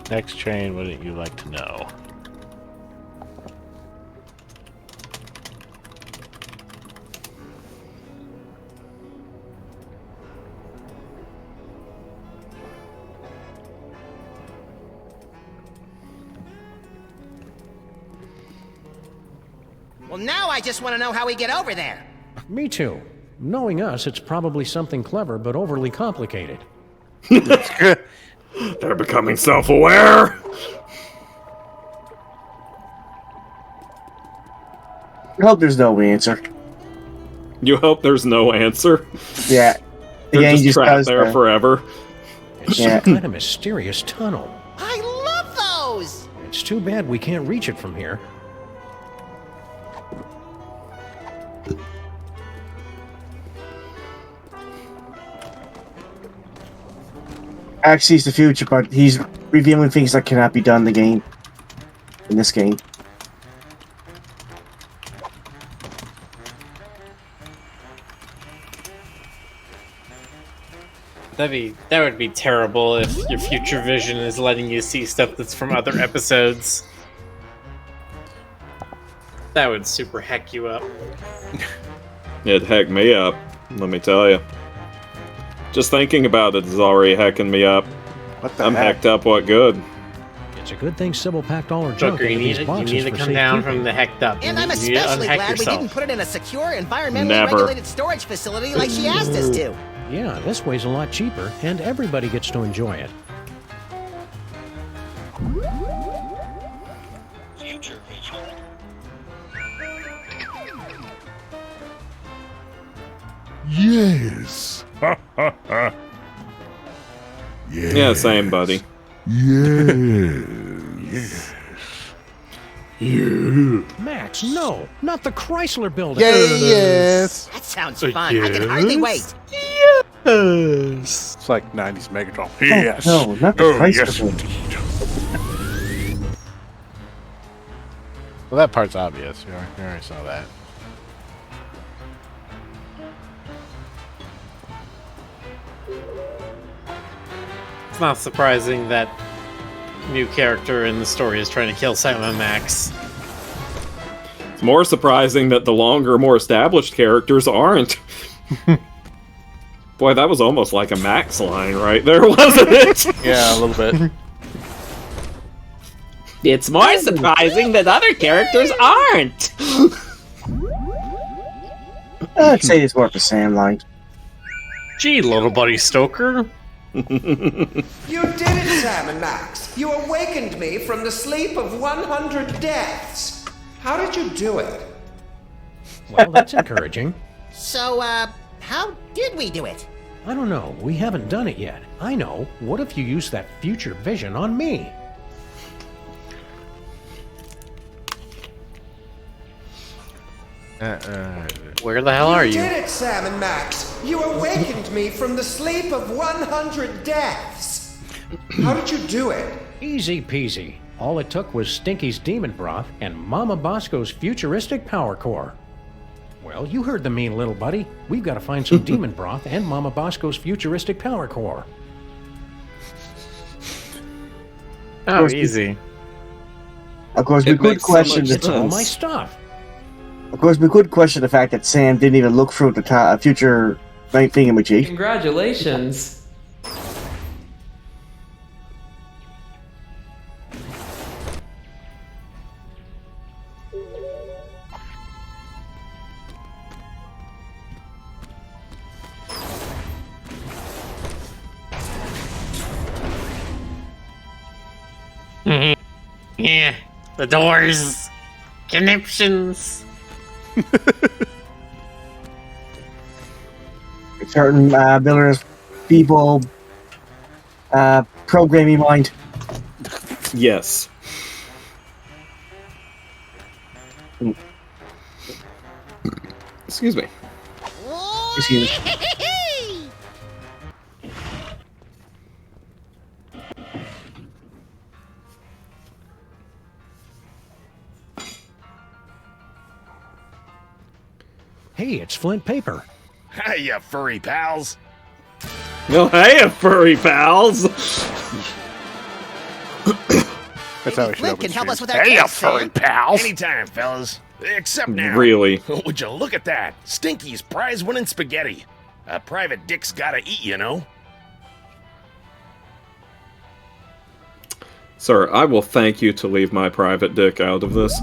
Next train, wouldn't you like to know? Well, now I just want to know how we get over there. Me too. Knowing us, it's probably something clever but overly complicated. They're becoming self-aware. I hope there's no answer. You hope there's no answer? Yeah. They're game just just trapped does there that. forever. It's Yeah. some kind of mysterious tunnel. I love those! It's too bad we can't reach it from here. Axe sees the future, but he's revealing things that cannot be done in the game. In this game. That would be terrible if your future vision is letting you see stuff that's from other episodes. That would super heck you up. It'd heck me up, let me tell you. Just thinking about it is already hecking me up. What the I'm heck? hecked up, what good? It's a good thing Sybil packed all her junk Joker, you into need these to, you boxes need to for come safekeeping. down from the hecked up. And You I'm need to especially unheck glad yourself. we didn't put it in a secure, environmentally Never. regulated storage facility like she asked us to. Yeah, this way's a lot cheaper, and everybody gets to enjoy it. Future vision. Yes. Ha ha ha. Yes. Yeah, same, buddy. Yes. Yeah. Max, no! Not the Chrysler building! Yes. That sounds fun. I can hardly wait. It's like 90s Megatron. Yes. No, not the Oh, price yes, of it. indeed. Well, that part's obvious. We already saw that. It's not surprising that new character in the story is trying to kill Silent Max. It's more surprising that the longer, more established characters aren't. Boy, that was almost like a Max line right there, wasn't it? Yeah, a little bit. It's more surprising that other characters aren't. I'd say it's more of a Sam line. Gee, little buddy Stoker. You did it, Sam and Max. You awakened me from the sleep of 100 deaths. How did you do it? Well, that's encouraging. So, how did we do it? I don't know. We haven't done it yet. I know. What if you use that future vision on me? Where the hell are you? You did it, Sam and Max. You awakened me from the sleep of 100 deaths. How did you do it? Easy peasy. All it took was Stinky's demon broth and Mama Bosco's futuristic power core. Well, you heard the mean little buddy. We've got to find some demon broth and Mama Bosco's futuristic power core. Oh, easy. Of course, we could question It's all my stuff. Of course, we could question the fact that Sam didn't even look through the future thingamajig. Congratulations. Yeah, the doors, conniptions. Certain villainous people programming mind. Yes. Excuse me. Excuse me. Hey, it's Flint Paper. Hey, you furry pals. No, hey, furry pals. That's how we should Flint open can help streams. us with our Hey, you test, Sam. furry pals. Anytime, fellas. Except now. Really? Would you look at that? Stinky's prize-winning spaghetti. A private dick's gotta eat, you know? Sir, I will thank you to leave my private dick out of this.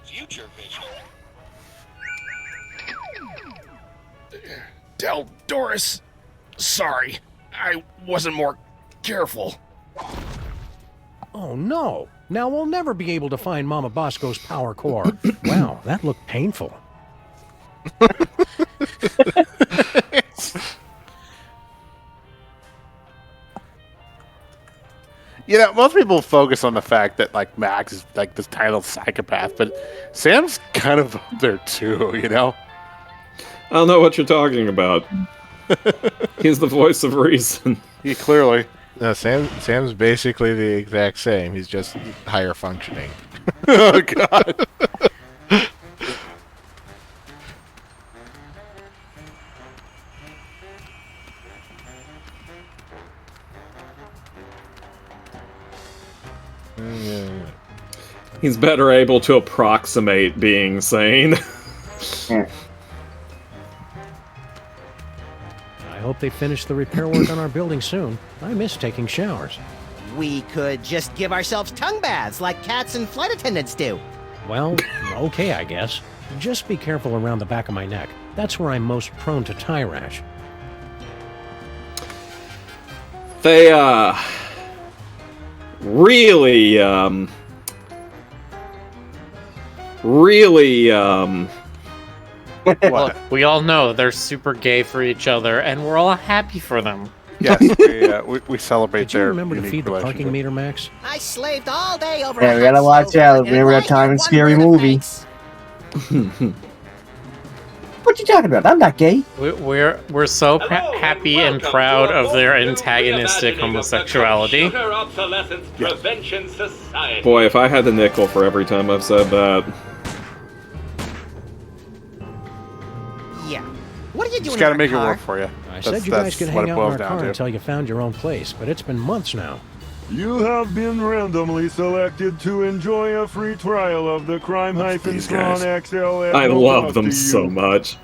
Future vision. Tell Doris. Sorry. I wasn't more careful. Oh no! Now we'll never be able to find Mama Bosco's power core. Wow, that looked painful. You know, most people focus on the fact that like Max is like this tiny little psychopath, but Sam's kind of up there too. You know. I don't know what you're talking about. He's the voice of reason. He clearly. No, Sam's basically the exact same. He's just higher functioning. Oh God. He's better able to approximate being sane. I hope they finish the repair work on our building soon. I miss taking showers. We could just give ourselves tongue baths like cats and flight attendants do. Well, okay, I guess. Just be careful around the back of my neck. That's where I'm most prone to tie rash. They, really, Well, we all know they're super gay for each other, and we're all happy for them. Yes, we celebrate Did you their remember to unique feed the parking relationship. meter, Max? I slaved all day over Yeah, a we gotta hot watch stove, out. and Remember I that time in had Scary one word of Movie? thanks. What you talking about? I'm not gay. We're so happy and proud of their antagonistic homosexuality. boy, if I had the nickel for every time I've said that. Yeah. What are you doing Just gotta in our make it car? work for you. I said you guys could hang out in our car until you found your own place, but it's been months now. You have been randomly selected to enjoy a free trial of the Crime-Tron XL. I love them so much.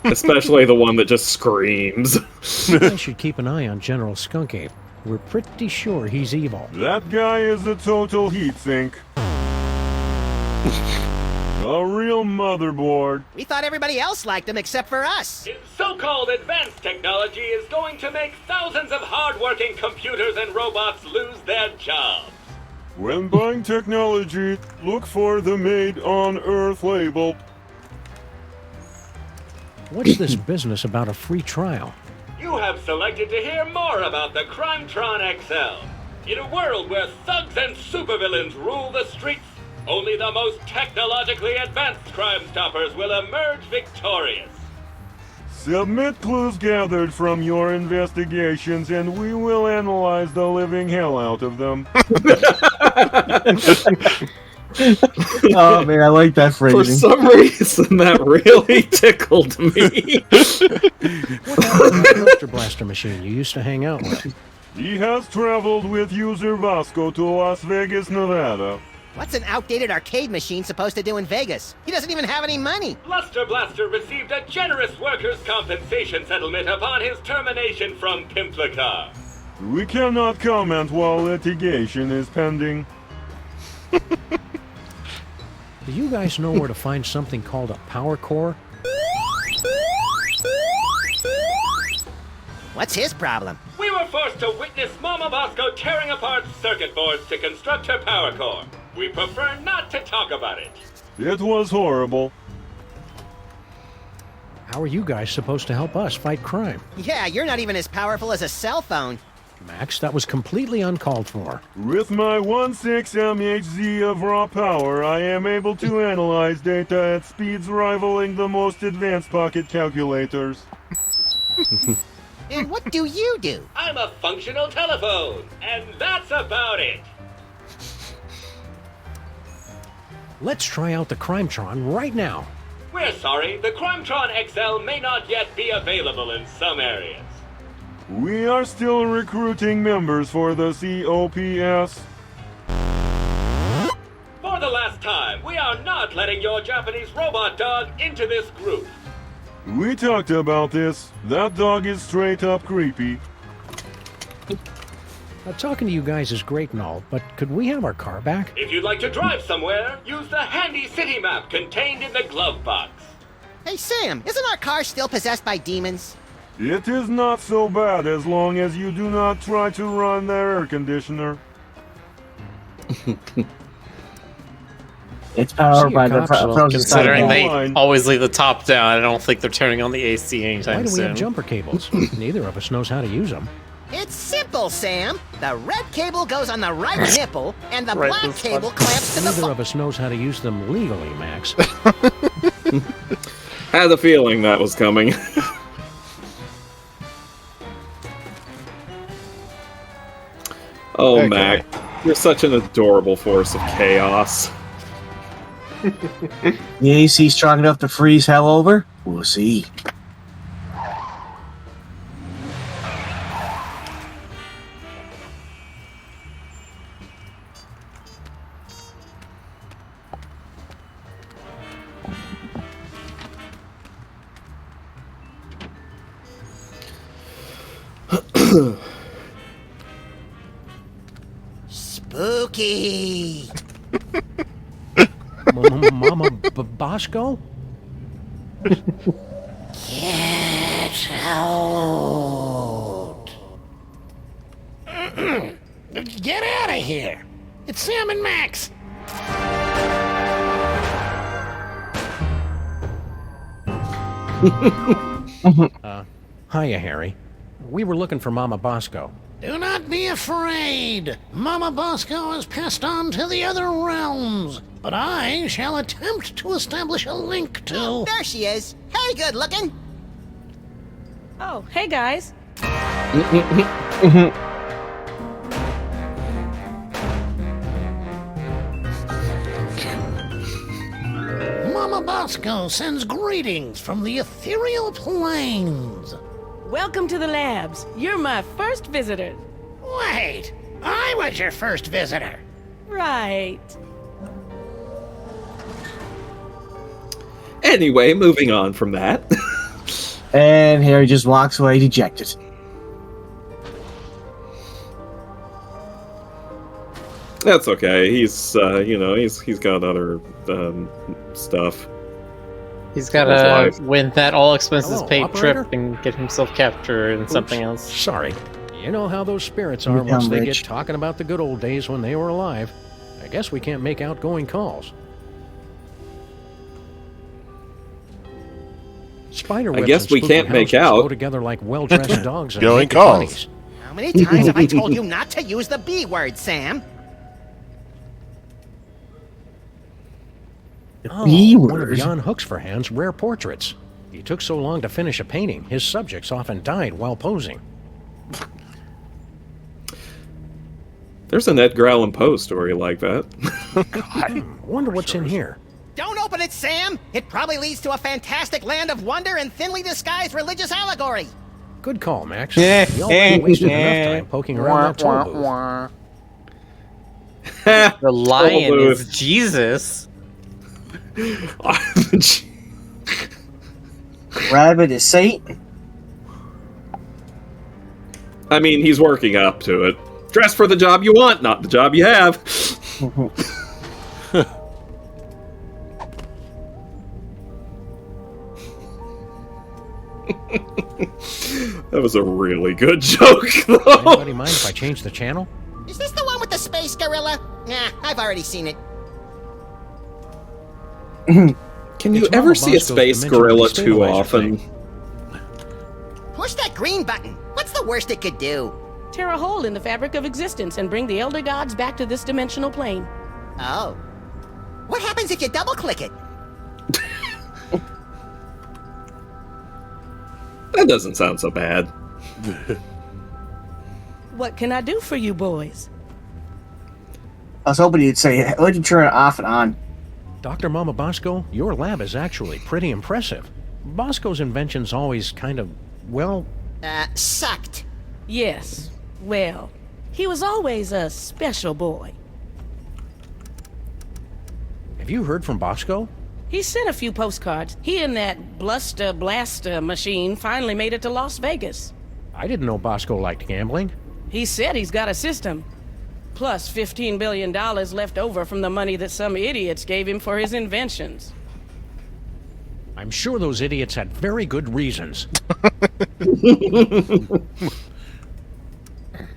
Especially the one that just screams. You guys should keep an eye on General Skunky. We're pretty sure he's evil. That guy is a total heatsink. A real motherboard. We thought everybody else liked him except for us. So-called advanced technology is going to make thousands of hard-working computers and robots lose their jobs. When buying technology, look for the Made on Earth label. What's this business about a free trial? You have selected to hear more about the Crimetron XL. In a world where thugs and supervillains rule the streets, Only the most technologically advanced Crime Stoppers will emerge victorious. Submit clues gathered from your investigations, and we will analyze the living hell out of them. Oh man, I like that phrasing. For some reason, that really tickled me. What happened to the Monster Blaster machine you used to hang out with? He has traveled with user Bosco to Las Vegas, Nevada. What's an outdated arcade machine supposed to do in Vegas? He doesn't even have any money. Bluster Blaster received a generous workers' compensation settlement upon his termination from Pimplica. We cannot comment while litigation is pending. Do you guys know where to find something called a power core? What's his problem? We were forced to witness Mama Bosco tearing apart circuit boards to construct her power core. We prefer not to talk about it. It was horrible. How are you guys supposed to help us fight crime? Yeah, you're not even as powerful as a cell phone. Max, that was completely uncalled for. With my 1.6 mHz of raw power, I am able to analyze data at speeds rivaling the most advanced pocket calculators. And what do you do? I'm a functional telephone, and that's about it. Let's try out the Crimetron right now. We're sorry, the Crimetron XL may not yet be available in some areas. We are still recruiting members for the COPS. For the last time, we are not letting your Japanese robot dog into this group. We talked about this. That dog is straight up creepy. Now, talking to you guys is great and all, but could we have our car back? If you'd like to drive somewhere, use the handy city map contained in the glove box. Hey, Sam, isn't our car still possessed by demons? It is not so bad as long as you do not try to run the air conditioner. It's powered by the frozen Considering they Fine. always leave the top down, I don't think they're turning on the AC anytime Why do we soon. have jumper cables? Neither of us knows how to use them. It's simple, Sam. The red cable goes on the right nipple, and the Right black this cable one. clamps to the Neither of us knows how to use them legally, Max. Had a feeling that was coming. Oh, Okay. Mac, you're such an adorable force of chaos. The AC strong enough to freeze hell over? We'll see. Spooky. Mama Bosco? Get out. Get out of here! It's Sam and Max! Hiya, Harry. We were looking for Mama Bosco. Do not be afraid! Mama Bosco has passed on to the other realms, but I shall attempt to establish a link to... There she is. Hey, good looking. Oh, hey guys. Mama Bosco sends greetings from the ethereal plains. Welcome to the labs. You're my first visitor. Wait, I was your first visitor. Right. Anyway, moving on from that. And Harry just walks away dejected. That's okay. He's, he's got other stuff. He's gotta Life. win that all expenses Hello, paid operator? trip and get himself captured and Oops, something else. Sorry. You know how those spirits are You're once dumb, they Rich. get talking about the good old days when they were alive. I guess we can't make outgoing calls. Spider webs guess and we spooky can't make houses out. Go together like well-dressed dogs and Going naked calls. bunnies. How many times have I told you not to use the B word, Sam? One of Jan Hooksforhand's rare portraits. He took so long to finish a painting, his subjects often died while posing. There's an Edgar Allan Poe story like that. Wonder what's in here. Don't open it, Sam! It probably leads to a fantastic land of wonder and thinly disguised religious allegory. Good call, Max. We already wasted enough time poking around that toll booth. The lion is Jesus. Rabbit is Satan. I mean, he's working up to it. Dress for the job you want, not the job you have. That was a really good joke, though. Anybody mind if I change the channel? Is this the one with the space gorilla? Nah, I've already seen it. Can you ever see a space gorilla too often? Push that green button. What's the worst it could do? Tear a hole in the fabric of existence and bring the elder gods back to this dimensional plane. Oh. What happens if you double-click it? That doesn't sound so bad. What can I do for you boys? I was hoping you'd say, why'd you turn it off and on? Dr. Mama Bosco, your lab is actually pretty impressive. Bosco's inventions always kind of, well... sucked. Yes. Well, he was always a special boy. Have you heard from Bosco? He sent a few postcards. He and that Blaster machine finally made it to Las Vegas. I didn't know Bosco liked gambling. He said he's got a system. Plus $15 billion left over from the money that some idiots gave him for his inventions. I'm sure those idiots had very good reasons.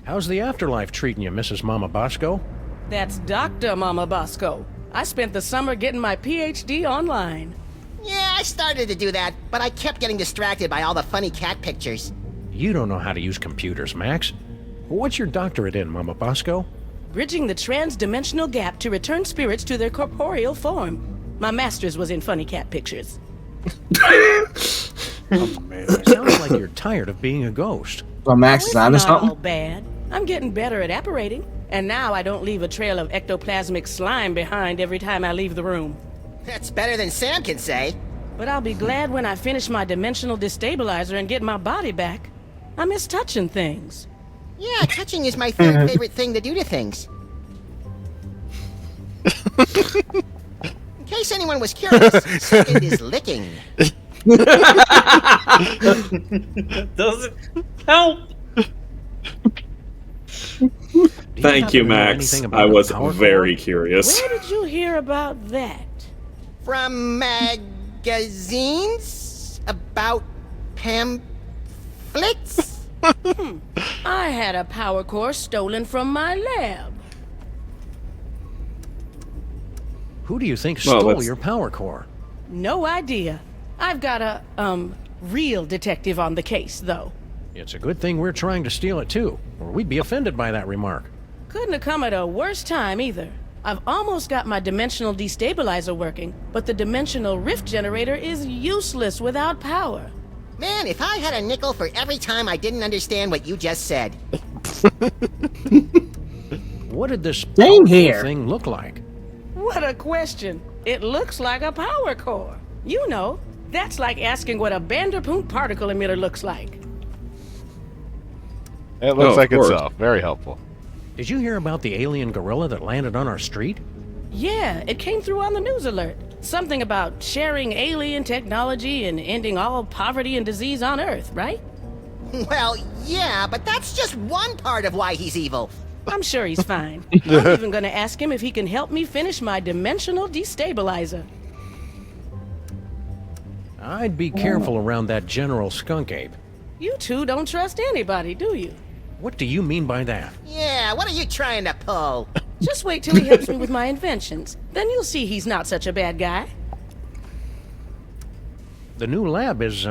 How's the afterlife treating you, Mrs. Mama Bosco? That's Dr. Mama Bosco. I spent the summer getting my PhD online. Yeah, I started to do that, but I kept getting distracted by all the funny cat pictures. You don't know how to use computers, Max. What's your doctorate in, Mama Bosco? Bridging the trans-dimensional gap to return spirits to their corporeal form. My master's was in funny cat pictures. Oh, man. It sounds like you're tired of being a ghost. Well, Max is on or something? Not all bad. I'm getting better at apparating, and now I don't leave a trail of ectoplasmic slime behind every time I leave the room. That's better than Sam can say. But I'll be glad when I finish my dimensional destabilizer and get my body back. I miss touching things. Yeah, touching is my third favorite thing to do to things. In case anyone was curious, second is licking. Doesn't help. Thank you, Max. I was very curious. Where did you hear about that? From magazines? About pamphlets? I had a power core stolen from my lab. Who do you think stole your power core? No idea. I've got a, real detective on the case, though. It's a good thing we're trying to steal it, too, or we'd be offended by that remark. Couldn't have come at a worse time, either. I've almost got my dimensional destabilizer working, but the dimensional rift generator is useless without power. Man, if I had a nickel for every time I didn't understand what you just said. What did this thing look like? What a question. It looks like a power core. You know, that's like asking what a Vanderpool particle emitter looks like. It looks like itself. Very helpful. Did you hear about the alien gorilla that landed on our street? Yeah, it came through on the news alert. Something about sharing alien technology and ending all poverty and disease on Earth, right? Well, yeah, but that's just one part of why he's evil. I'm sure he's fine. I'm even gonna ask him if he can help me finish my dimensional destabilizer. I'd be careful around that General Skunk Ape. You two don't trust anybody, do you? What do you mean by that? Yeah, what are you trying to pull? Just wait till he helps me with my inventions. Then you'll see he's not such a bad guy. The new lab is,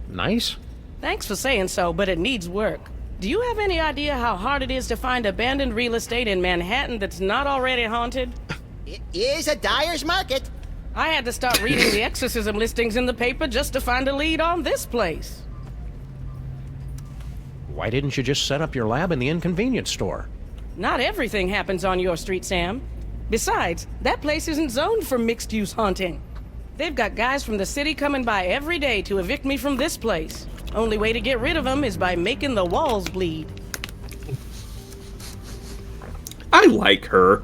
nice? Thanks for saying so, but it needs work. Do you have any idea how hard it is to find abandoned real estate in Manhattan that's not already haunted? It is a dyer's market. I had to start reading the exorcism listings in the paper just to find a lead on this place. Why didn't you just set up your lab in the inconvenience store? Not everything happens on your street, Sam. Besides, that place isn't zoned for mixed-use haunting. They've got guys from the city coming by every day to evict me from this place. Only way to get rid of them is by making the walls bleed. I like her.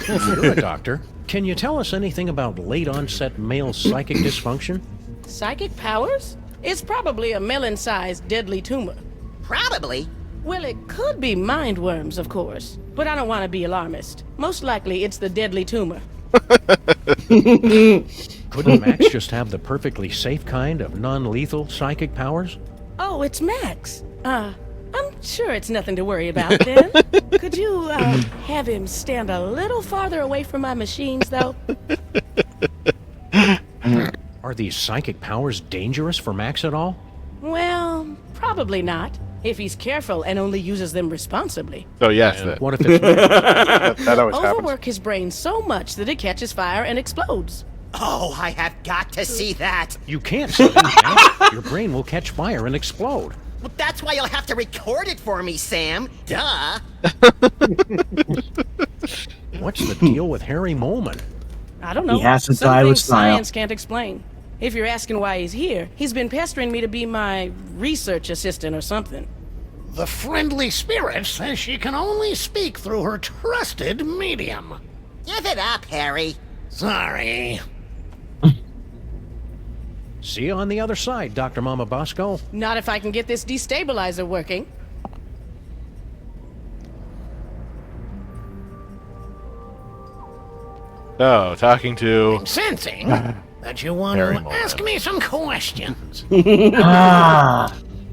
You're a doctor. Can you tell us anything about late-onset male psychic dysfunction? Psychic powers? It's probably a melon-sized deadly tumor. Probably? Well, it could be mind worms, of course. But I don't want to be alarmist. Most likely, it's the deadly tumor. Couldn't Max just have the perfectly safe kind of non-lethal psychic powers? Oh, it's Max. I'm sure it's nothing to worry about, then. Could you, have him stand a little farther away from my machines, though? Are these psychic powers dangerous for Max at all? Well, probably not. If he's careful and only uses them responsibly. So yes, what if it's that always happens. Overwork his brain so much that it catches fire and explodes. Oh, I have got to see that. You can't see that. Your brain will catch fire and explode. Well, that's why you'll have to record it for me, Sam. Duh. What's the deal with Harry Molman? I don't know. He has to Some die with things style. science can't explain. If you're asking why he's here, he's been pestering me to be my research assistant or something. The friendly spirit says she can only speak through her trusted medium. Give it up, Harry. Sorry. See you on the other side, Dr. Mama Bosco. Not if I can get this destabilizer working. So, talking to... I'm sensing that you want Harry to Molman. ask me some questions.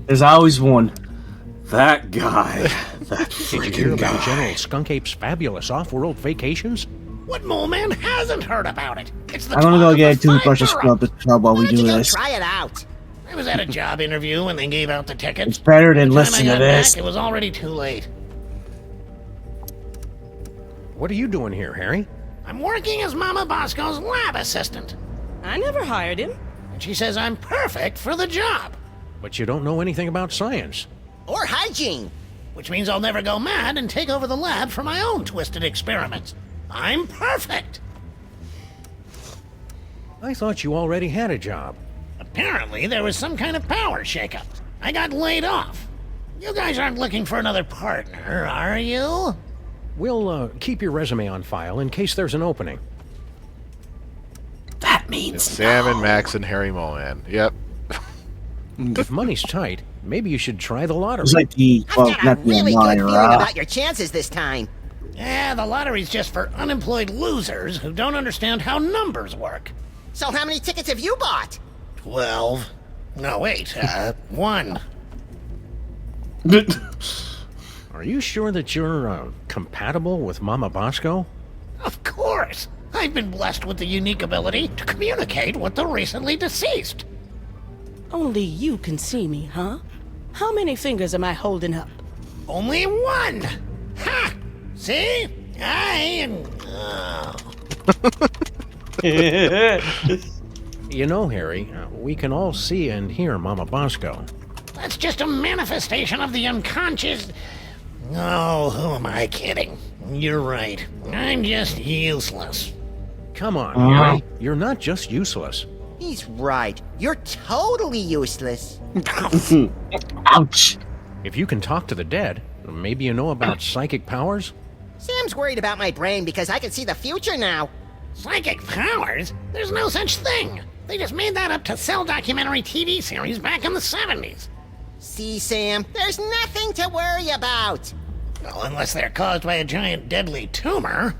There's always one. That guy. That Did you hear freaking about guy. General Skunk Ape's fabulous off-world vacations? What mole man hasn't heard about it? It's the I'm gonna talk go of get the a toothbrush and scrub the tub while we do this. Try it out. I was at a job interview when they gave out the tickets. It's better than By the time listen I to got this. back, it was already too late. What are you doing here, Harry? I'm working as Mama Bosco's lab assistant. I never hired him. And she says I'm perfect for the job. But you don't know anything about science. Or hygiene. Which means I'll never go mad and take over the lab for my own twisted experiments. I'm perfect. I thought you already had a job. Apparently, there was some kind of power shakeup. I got laid off. You guys aren't looking for another partner, are you? We'll keep your resume on file in case there's an opening. That means Sam and Max and Harry Molman. Yep. If money's tight, maybe you should try the lottery. It's like the, well, I've got not a the really good online, feeling about your chances this time. Yeah, the lottery's just for unemployed losers who don't understand how numbers work. So how many tickets have you bought? 12. No, wait, 1. Are you sure that you're compatible with Mama Bosco? Of course. I've been blessed with the unique ability to communicate with the recently deceased. Only you can see me, huh? How many fingers am I holding up? Only 1! Ha! See? I am... You know, Harry, we can all see and hear Mama Bosco. That's just a manifestation of the unconscious... Oh, who am I kidding? You're right. I'm just useless. Come on, Harry. You're not just useless. He's right. You're totally useless. Ouch. If you can talk to the dead, maybe you know about psychic powers? Sam's worried about my brain because I can see the future now. Psychic powers? There's no such thing. They just made that up to sell documentary TV series back in the 70s. See, Sam, there's nothing to worry about. Well, unless they're caused by a giant deadly tumor.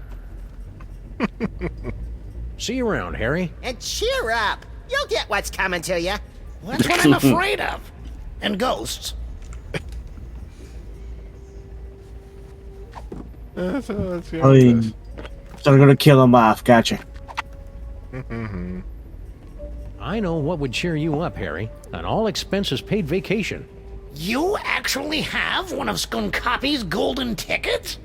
See you around, Harry. And cheer up. You'll get what's coming to you. That's what I'm afraid of. And ghosts. Oh, so they're gonna kill him off. Gotcha. I know what would cheer you up, Harry. An all-expenses-paid vacation. You actually have one of Skunkapi's golden tickets?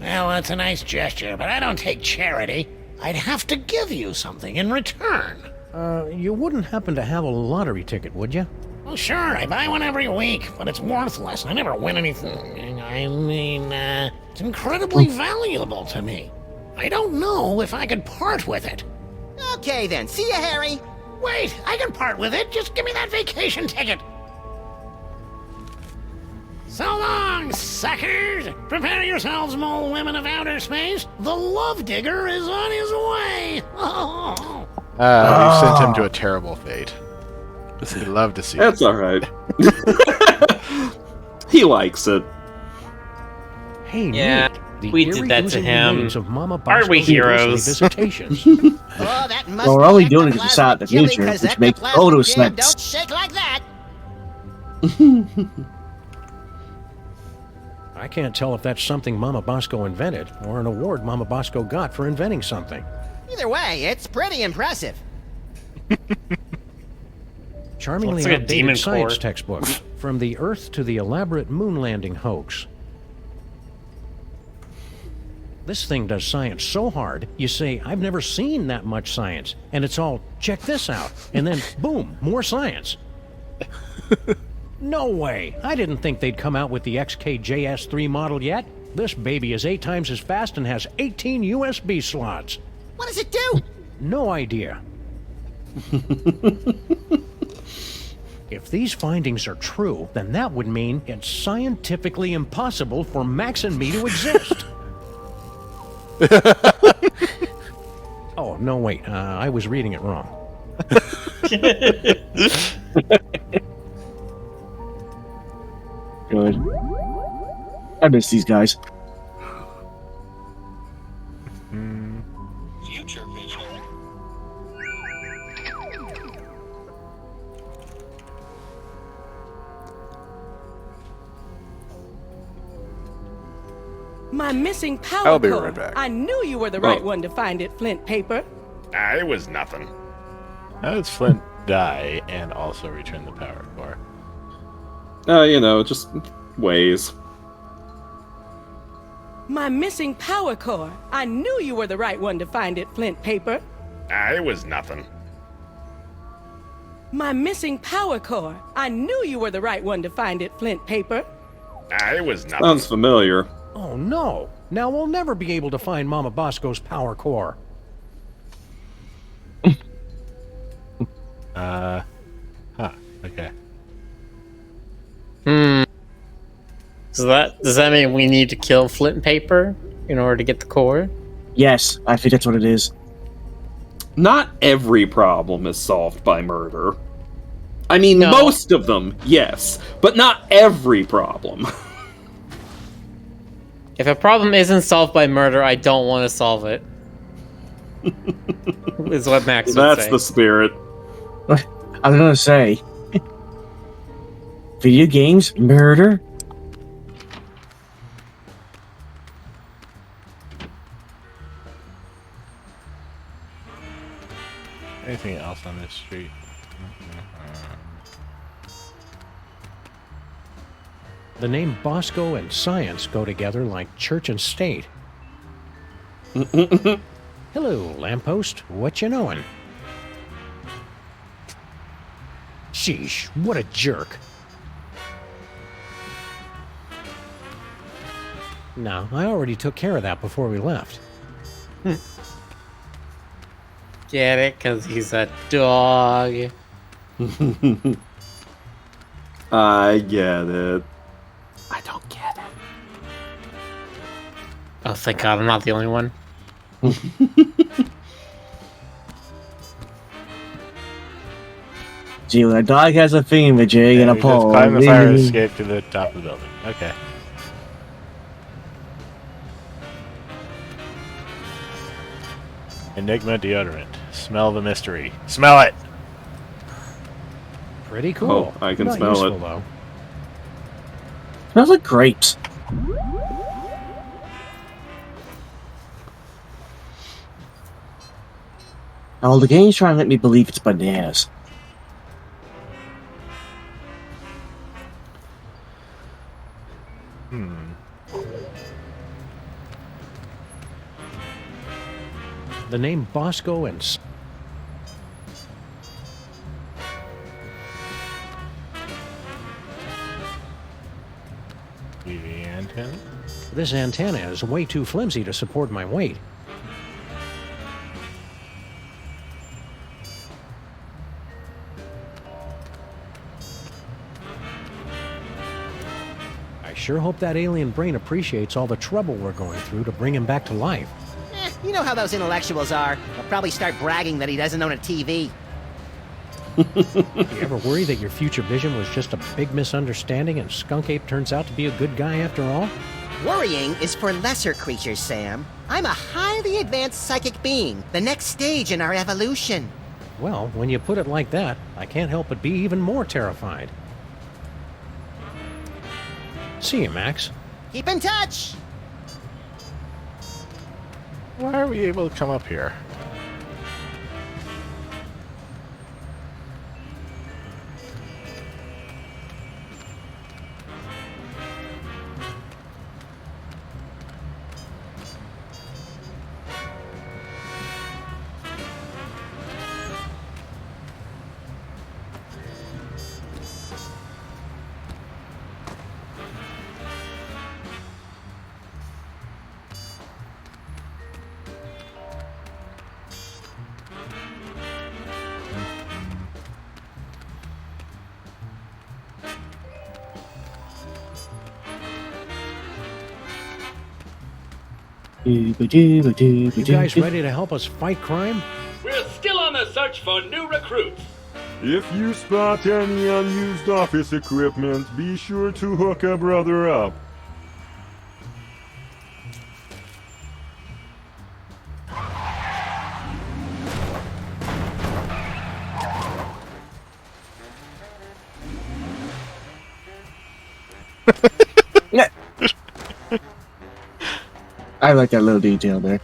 Well, that's a nice gesture, but I don't take charity. I'd have to give you something in return. You wouldn't happen to have a lottery ticket, would you? Well, sure, I buy one every week, but it's worthless. I never win anything. I mean, it's incredibly valuable to me. I don't know if I could part with it. Okay then, see ya, Harry. Wait, I can part with it. Just give me that vacation ticket. So long, suckers! Prepare yourselves, mole women of outer space. The love digger is on his way. You sent him to a terrible fate. We'd love to see That's it. all right. He likes it. Hey, Yeah, Nick, we did that to him. Aren't we heroes? Visitations. Oh, that must Well, we're only doing it because it's out in the future, which makes total jam sense. don't shake like that. I can't tell if that's something Mama Bosco invented or an award Mama Bosco got for inventing something. Either way, it's pretty impressive. Charmingly Looks like a outdated demon science core. textbook, from the Earth to the elaborate moon landing hoax. This thing does science so hard, you say, I've never seen that much science. And it's all, check this out. And then, boom, more science. No way. I didn't think they'd come out with the XKJS3 model yet. This baby is 8 times as fast and has 18 USB slots. What does it do? No idea. If these findings are true, then that would mean it's scientifically impossible for Max and me to exist. Oh, no, wait. I was reading it wrong. Good. I miss these guys. Future vision. My missing power I'll be core. right back. I knew you were the right one to find it, Flint Paper. It was nothing. How does Flint die and also return the power core? Just ways. My missing power core. I knew you were the right one to find it, Flint Paper. It was nothing. My missing power core. I knew you were the right one to find it, Flint Paper. It was nothing. Sounds familiar. Oh, no. Now we'll never be able to find Mama Bosco's power core. Okay. So does that mean we need to kill Flint and Paper in order to get the core? Yes, I think that's what it is. Not every problem is solved by murder. I mean, No. most of them, yes, but not every problem. If a problem isn't solved by murder, I don't want to solve it. Is what Max would That's say. the spirit. I was gonna say. Video games, murder. Anything else on this street? The name Bosco and science go together like church and state. Hello, lamppost. What you knowin'? Sheesh, what a jerk. No, I already took care of that before we left. Get it? Because he's a dog. I get it. I don't get it. Oh, thank God, I'm not the only one. Gee, when a dog has a thingamajig and a we just pole. climb the fire escape to the top of the building. Okay. Enigma deodorant. Smell the mystery. Smell it! Pretty cool. Oh, I can Not smell useful, it. Though. Smells like grapes. Oh, the game's trying to let me believe it's bananas. The name Bosco and... TV antenna? This antenna is way too flimsy to support my weight. I sure hope that alien brain appreciates all the trouble we're going through to bring him back to life. You know how those intellectuals are. They'll probably start bragging that he doesn't own a TV. You ever worry that your future vision was just a big misunderstanding and Skunk Ape turns out to be a good guy after all? Worrying is for lesser creatures, Sam. I'm a highly advanced psychic being, the next stage in our evolution. Well, when you put it like that, I can't help but be even more terrified. See you, Max. Keep in touch! Why are we able to come up here? You guys ready to help us fight crime? We're still on the search for new recruits. If you spot any unused office equipment, be sure to hook a brother up. I like that little detail there.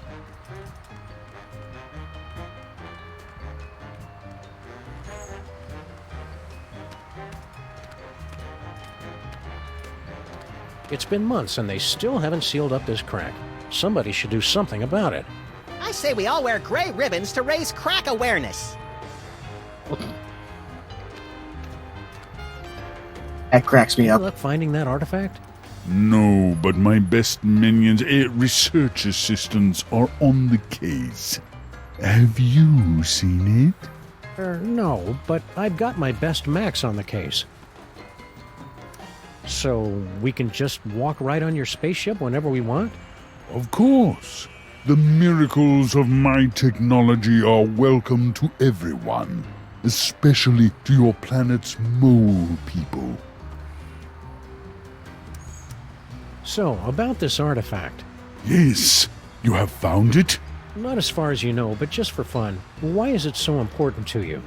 It's been months and they still haven't sealed up this crack. Somebody should do something about it. I say we all wear gray ribbons to raise crack awareness. That cracks me up. Good luck finding that artifact? No, but my best minions, research assistants, are on the case. Have you seen it? No, but I've got my best Max on the case. So we can just walk right on your spaceship whenever we want? Of course. The miracles of my technology are welcome to everyone, especially to your planet's mole people. So, about this artifact. Yes, you have found it? Not as far as you know, but just for fun. Why is it so important to you?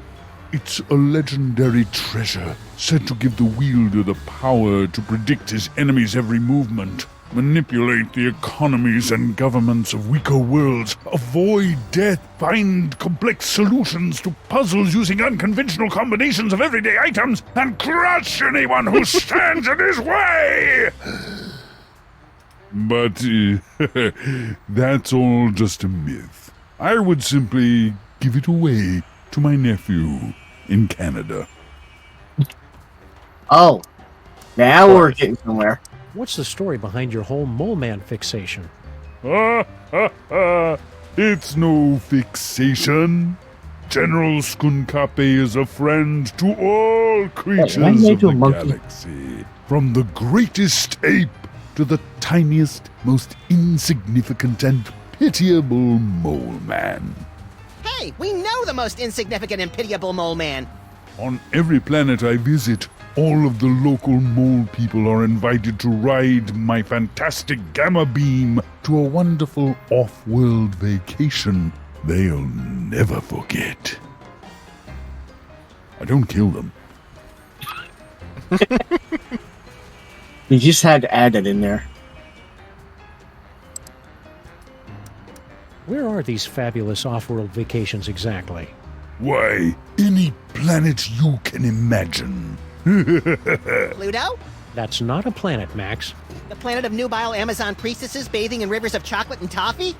It's a legendary treasure, said to give the wielder the power to predict his enemy's every movement, manipulate the economies and governments of weaker worlds, avoid death, find complex solutions to puzzles using unconventional combinations of everyday items, and crush anyone who stands in his way! But that's all just a myth. I would simply give it away to my nephew in Canada. Oh, now we're getting somewhere. What's the story behind your whole mole man fixation? It's no fixation. General Skunkape is a friend to all creatures of the galaxy. From the greatest ape to the tiniest, most insignificant and pitiable mole man. Hey, we know the most insignificant and pitiable mole man. On every planet I visit, all of the local mole people are invited to ride my fantastic gamma beam to a wonderful off-world vacation they'll never forget. I don't kill them. You just had to add it in there. Where are these fabulous off-world vacations exactly? Why, any planet you can imagine. Pluto? That's not a planet, Max. The planet of nubile Amazon priestesses bathing in rivers of chocolate and toffee?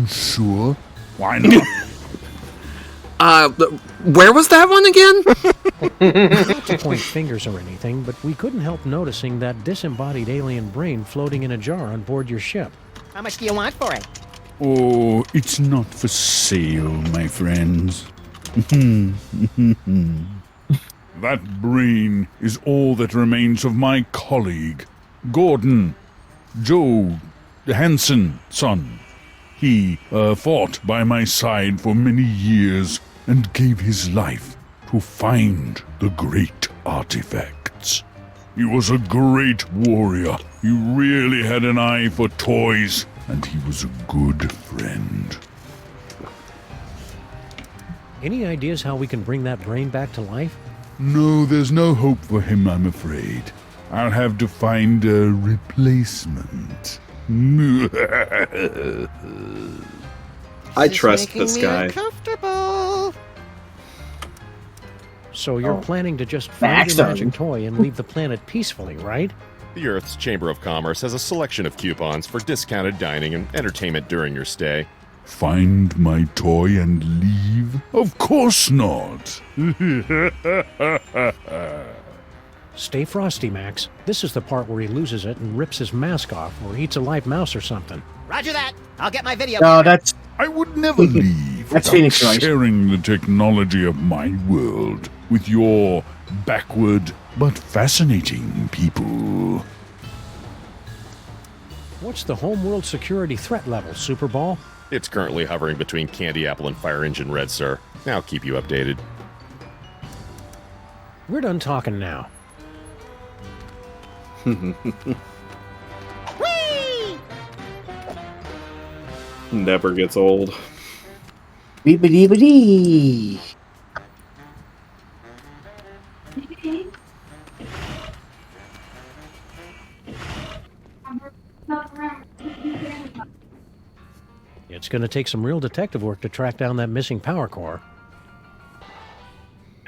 Sure. Why not? Where was that one again? Not to point fingers or anything, but we couldn't help noticing that disembodied alien brain floating in a jar on board your ship. How much do you want for it? Oh, it's not for sale, my friends. That brain is all that remains of my colleague, Gordon, Joe Hansen, son. He fought by my side for many years and gave his life to find the great artifacts. He was a great warrior. He really had an eye for toys, and he was a good friend. Any ideas how we can bring that brain back to life? No, there's no hope for him, I'm afraid. I'll have to find a replacement. I trust this guy. Uncomfortable. So you're planning to just find your Backstone. magic toy and leave the planet peacefully, right? The Earth's Chamber of Commerce has a selection of coupons for discounted dining and entertainment during your stay. Find my toy and leave? Of course not. Stay frosty, Max. This is the part where he loses it and rips his mask off or eats a live mouse or something. Roger that. I'll get my video. No, that's I would never leave That's without Phoenix Wright. sharing the technology of my world with your backward but fascinating people. What's the homeworld security threat level, Superball? It's currently hovering between Candy Apple and Fire Engine Red, sir. I'll keep you updated. We're done talking now. Never gets old. Beep-a-dee-ba-dee. It's going to take some real detective work to track down that missing power core.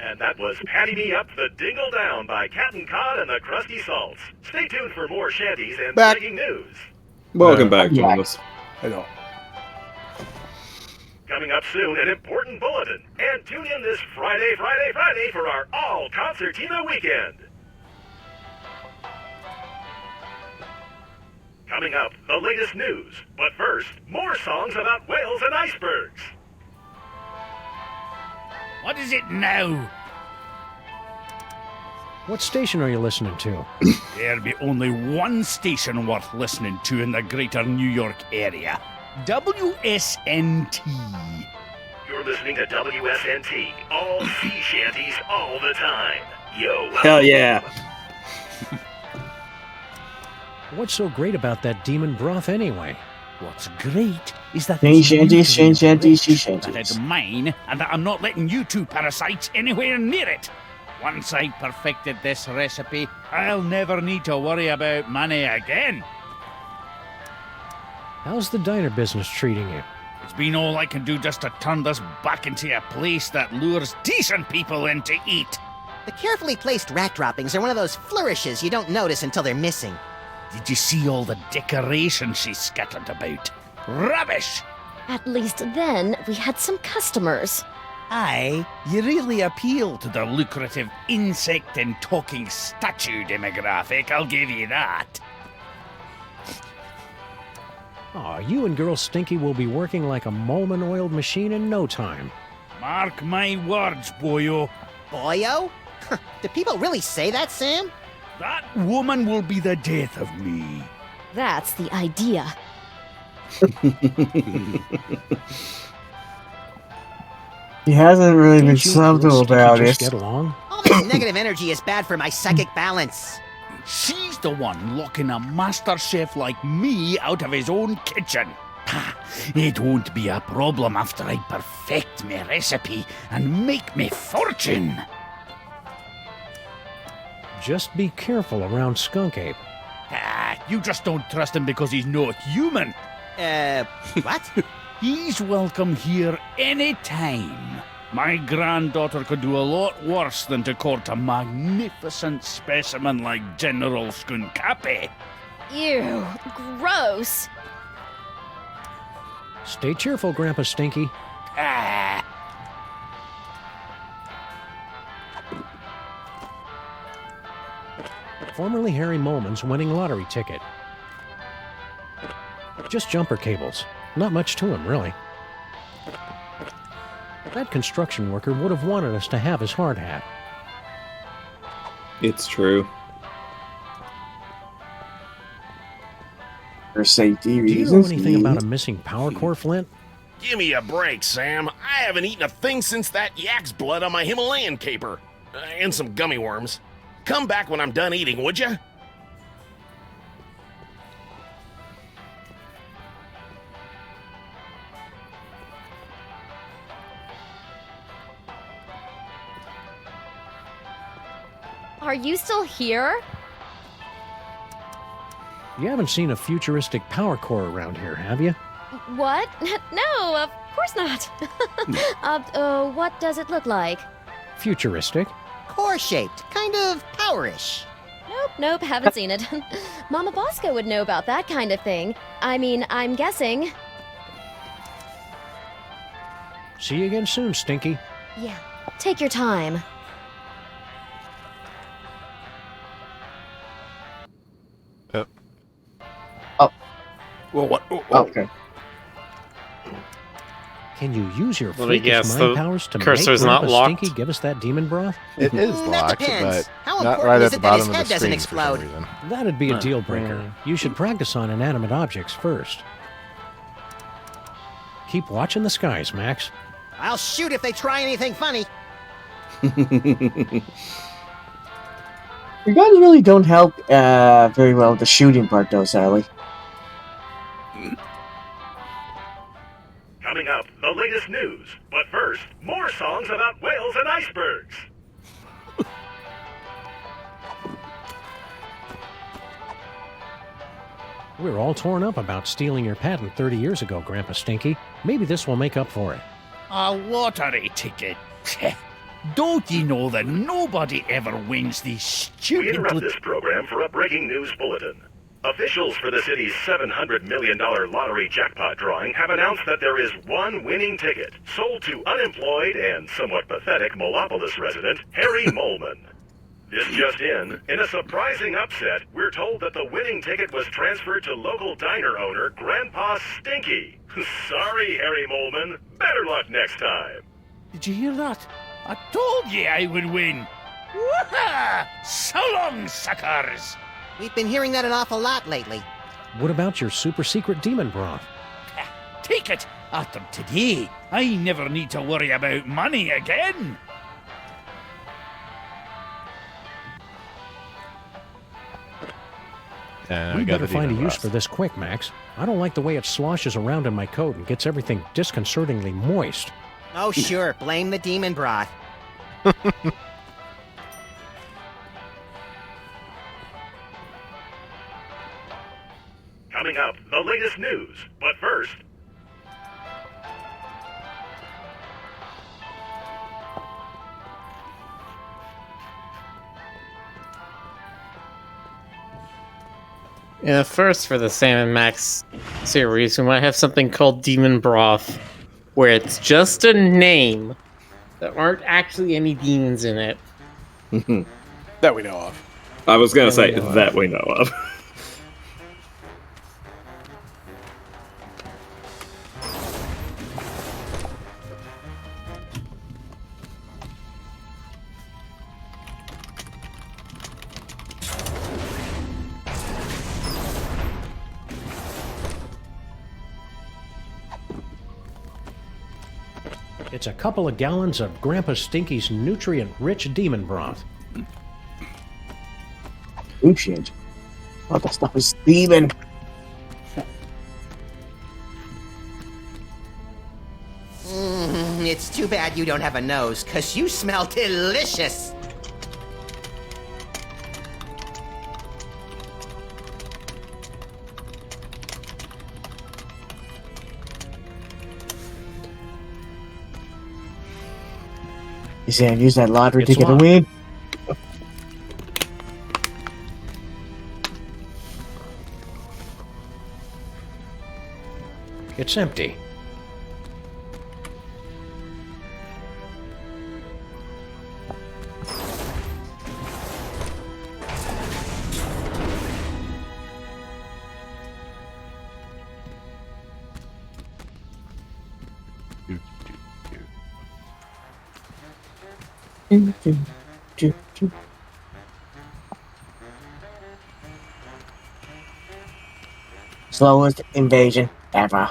And that was Patty Me Up the Dingle Down by Captain Cod and the Krusty Salts. Stay tuned for more shanties and Back. breaking news. Welcome back, Thomas. Hello. Coming up soon, an important bulletin. And tune in this Friday for our all-concertina weekend. Coming up, the latest news. But first, more songs about whales and icebergs. What is it now? What station are you listening to? There'll be only one station worth listening to in the greater New York area. WSNT. You're listening to WSNT, all sea shanties all the time. Yo. Hell yeah. What's so great about that demon broth anyway? What's great is that Sea it's shanties, sea nutrient shanties, sea rich, that shanties. it's mine, and that I'm not letting you two parasites anywhere near it. Once I've perfected this recipe, I'll never need to worry about money again. How's the diner business treating you? It's been all I can do just to turn this back into a place that lures decent people in to eat. The carefully placed rat droppings are one of those flourishes you don't notice until they're missing. Did you see all the decorations she scattered about? Rubbish! At least then we had some customers. Aye, you really appeal to the lucrative insect and talking statue demographic, I'll give you that. Aw, you and girl Stinky will be working like a Molman-oiled machine in no time. Mark my words, boyo. Boyo? Do people really say that, Sam? That woman will be the death of me. That's the idea. He hasn't really been Can't you and girl subtle Stinky about just it. get along? All this negative energy is bad for my psychic balance. She's the one locking a master chef like me out of his own kitchen. Ha, it won't be a problem after I perfect my recipe and make me fortune. Just be careful around Skunk Ape. Ah, you just don't trust him because he's not human. What? He's welcome here any time. My granddaughter could do a lot worse than to court a magnificent specimen like General Skunkapi. Ew, gross. Stay cheerful, Grandpa Stinky. Ah. Formerly Harry Molman's winning lottery ticket. Just jumper cables. Not much to him, really. That construction worker would have wanted us to have his hard hat. It's true. For safety Do you know reasons. anything about a missing power core, Flint? Give me a break, Sam. I haven't eaten a thing since that yak's blood on my Himalayan caper. And some gummy worms. Come back when I'm done eating, would ya? Are you still here? You haven't seen a futuristic power core around here, have you? What? No, of course not. What does it look like? Futuristic? Core-shaped, kind of powerish. Nope, haven't seen it. Mama Bosco would know about that kind of thing. I mean, I'm guessing. See you again soon, Stinky. Yeah, take your time. Well, what? Okay. Can you use your Let me freakish guess, mind the powers to make cursor's not Grandpa locked? Stinky give us that demon broth? It is That locked, depends. but How not important right is at the it that his bottom of the head doesn't screen for some explode? reason. That'd be a deal breaker. You should practice on inanimate objects first. Keep watching the skies, Max. I'll shoot if they try anything funny. Your guns really don't help very well with the shooting part, though, Sally. Coming up, the latest news. But first, more songs about whales and icebergs. We were all torn up about stealing your patent 30 years ago, Grandpa Stinky. Maybe this will make up for it. A lottery ticket. Don't you know that nobody ever wins these We stupid... interrupt this program for a breaking news bulletin. Officials for the city's $700 million lottery jackpot drawing have announced that there is one winning ticket sold to unemployed and somewhat pathetic Molopolis resident Harry Molman. This just in a surprising upset, we're told that the winning ticket was transferred to local diner owner Grandpa Stinky. Sorry, Harry Molman. Better luck next time. Did you hear that? I told you I would win. Woohoo! So long, suckers! We've been hearing that an awful lot lately. What about your super secret demon broth? Take it! After today, I never need to worry about money again! We better find a use for this quick, Max. I don't like the way it sloshes around in my coat and gets everything disconcertingly moist. Oh, sure. Blame the demon broth. Coming up, the latest news. But first, Yeah, first for the Sam and Max series, we might have something called Demon Broth, where it's just a name. There aren't actually any demons in it. That we know of. I was gonna say that we know of. It's a couple of gallons of Grandpa Stinky's nutrient-rich demon broth. Nutrient? Oh, that stuff is demon. It's too bad you don't have a nose, 'cause you smell delicious. You saying use that lottery It's ticket to locked. win? It's empty. Slowest invasion ever.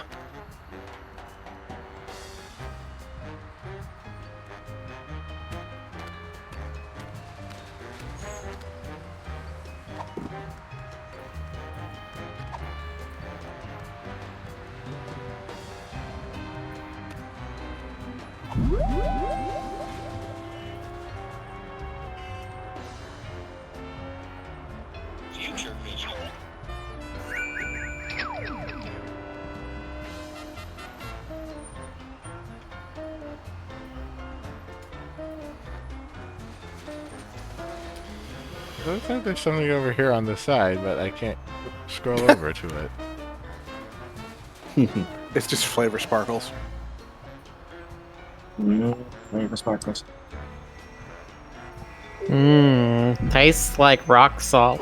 Future vision. It looks like there's something over here on the side, but I can't scroll over to it. It's just flavor sparkles. Flavor sparkles. Tastes like rock salt.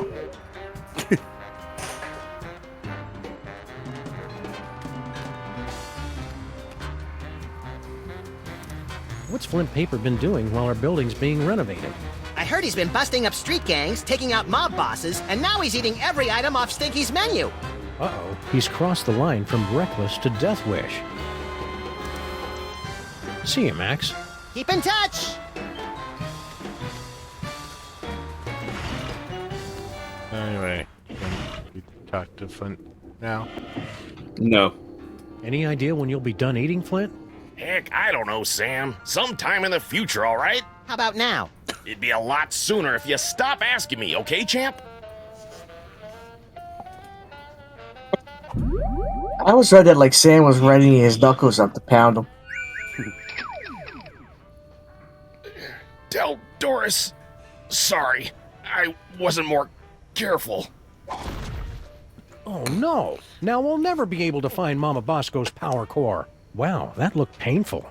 What's Flint Paper been doing while our building's being renovated? I heard he's been busting up street gangs, taking out mob bosses, and now he's eating every item off Stinky's menu. Uh-oh, he's crossed the line from reckless to death wish. See you, Max. Keep in touch! Anyway, can we talk to Flint now? No. Any idea when you'll be done eating, Flint? Heck, I don't know, Sam. Sometime in the future, all right? How about now? It'd be a lot sooner if you stop asking me, okay, champ? I always read that like Sam was readying his knuckles up to pound him. Tell Doris. Sorry, I wasn't more careful. Oh no! Now we'll never be able to find Mama Bosco's power core. Wow, that looked painful.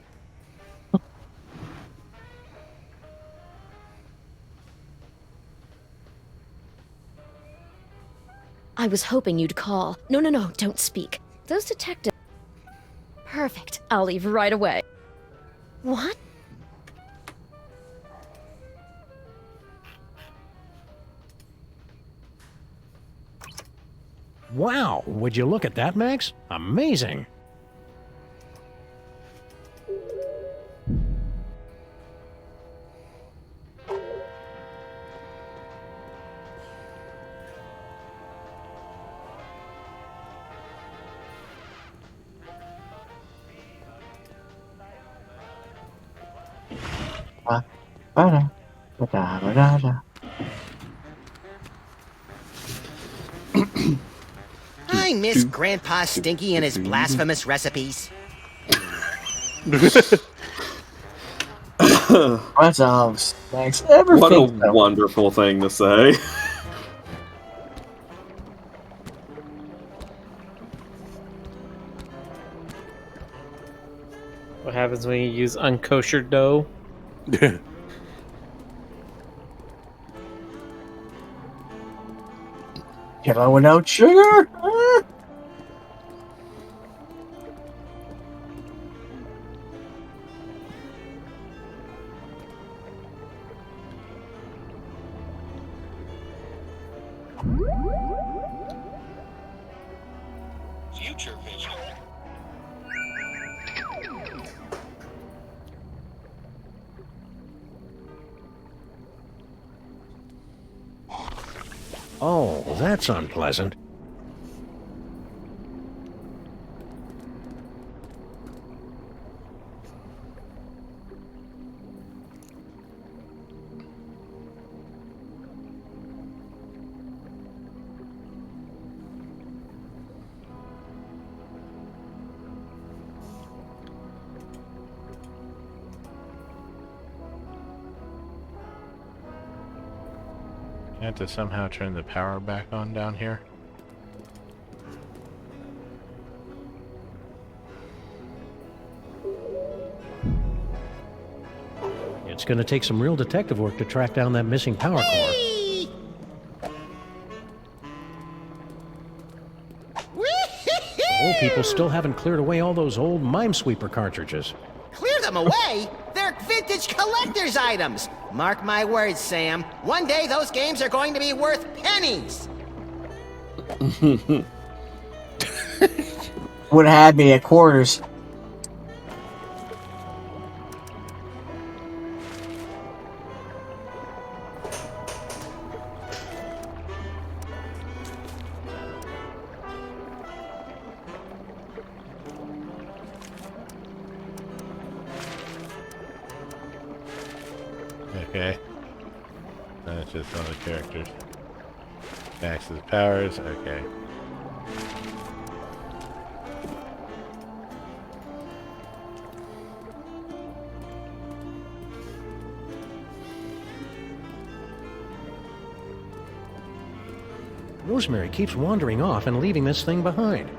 I was hoping you'd call. No, don't speak. Those detectives... Perfect. I'll leave right away. What? Wow, would you look at that, Max? Amazing! I miss Grandpa Stinky and his blasphemous recipes. That's Max. Ever What a think so? wonderful thing to say. What happens when you use unkosher dough? Hello without sugar? Future vision. Oh, that's unpleasant. I have to somehow turn the power back on down here. It's gonna take some real detective work to track down that missing power core. Oh, people still haven't cleared away all those old Minesweeper cartridges. Clear them away? They're like vintage collector's items. Mark my words, Sam. One day those games are going to be worth pennies. Would have had me at quarters. Okay. That's just one of the characters. Max's powers, okay. Rosemary keeps wandering off and leaving this thing behind.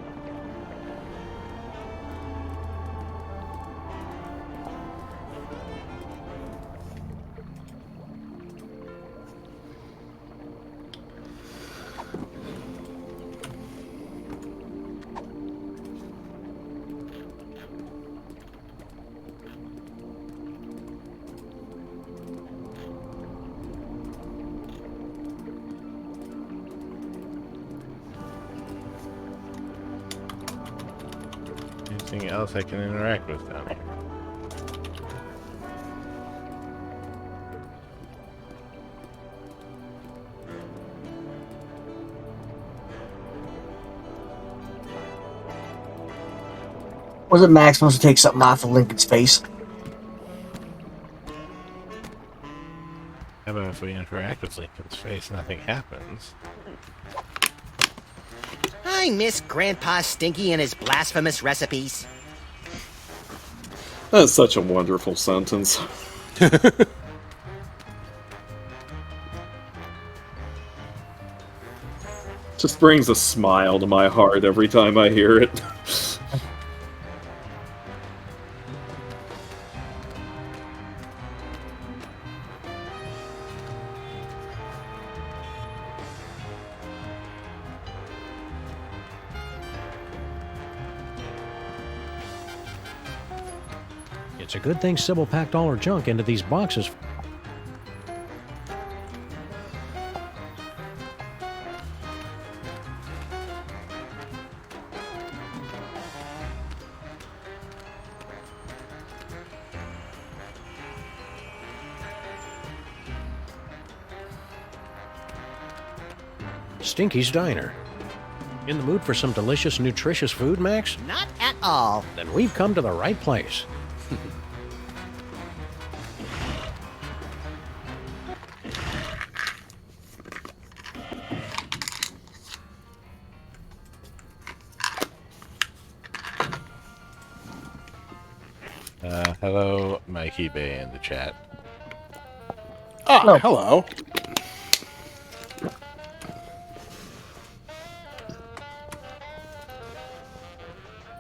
Anything else I can interact with down here? Wasn't Max supposed to take something off of Lincoln's face? How about if we interact with Lincoln's face, nothing happens? I miss Grandpa Stinky and his blasphemous recipes. That's such a wonderful sentence. Just brings a smile to my heart every time I hear it. It's a good thing Sybil packed all her junk into these boxes. Stinky's Diner. In the mood for some delicious, nutritious food, Max? Not at all. Then we've come to the right place. Hello, Mikey Bay in the chat. Oh, hello.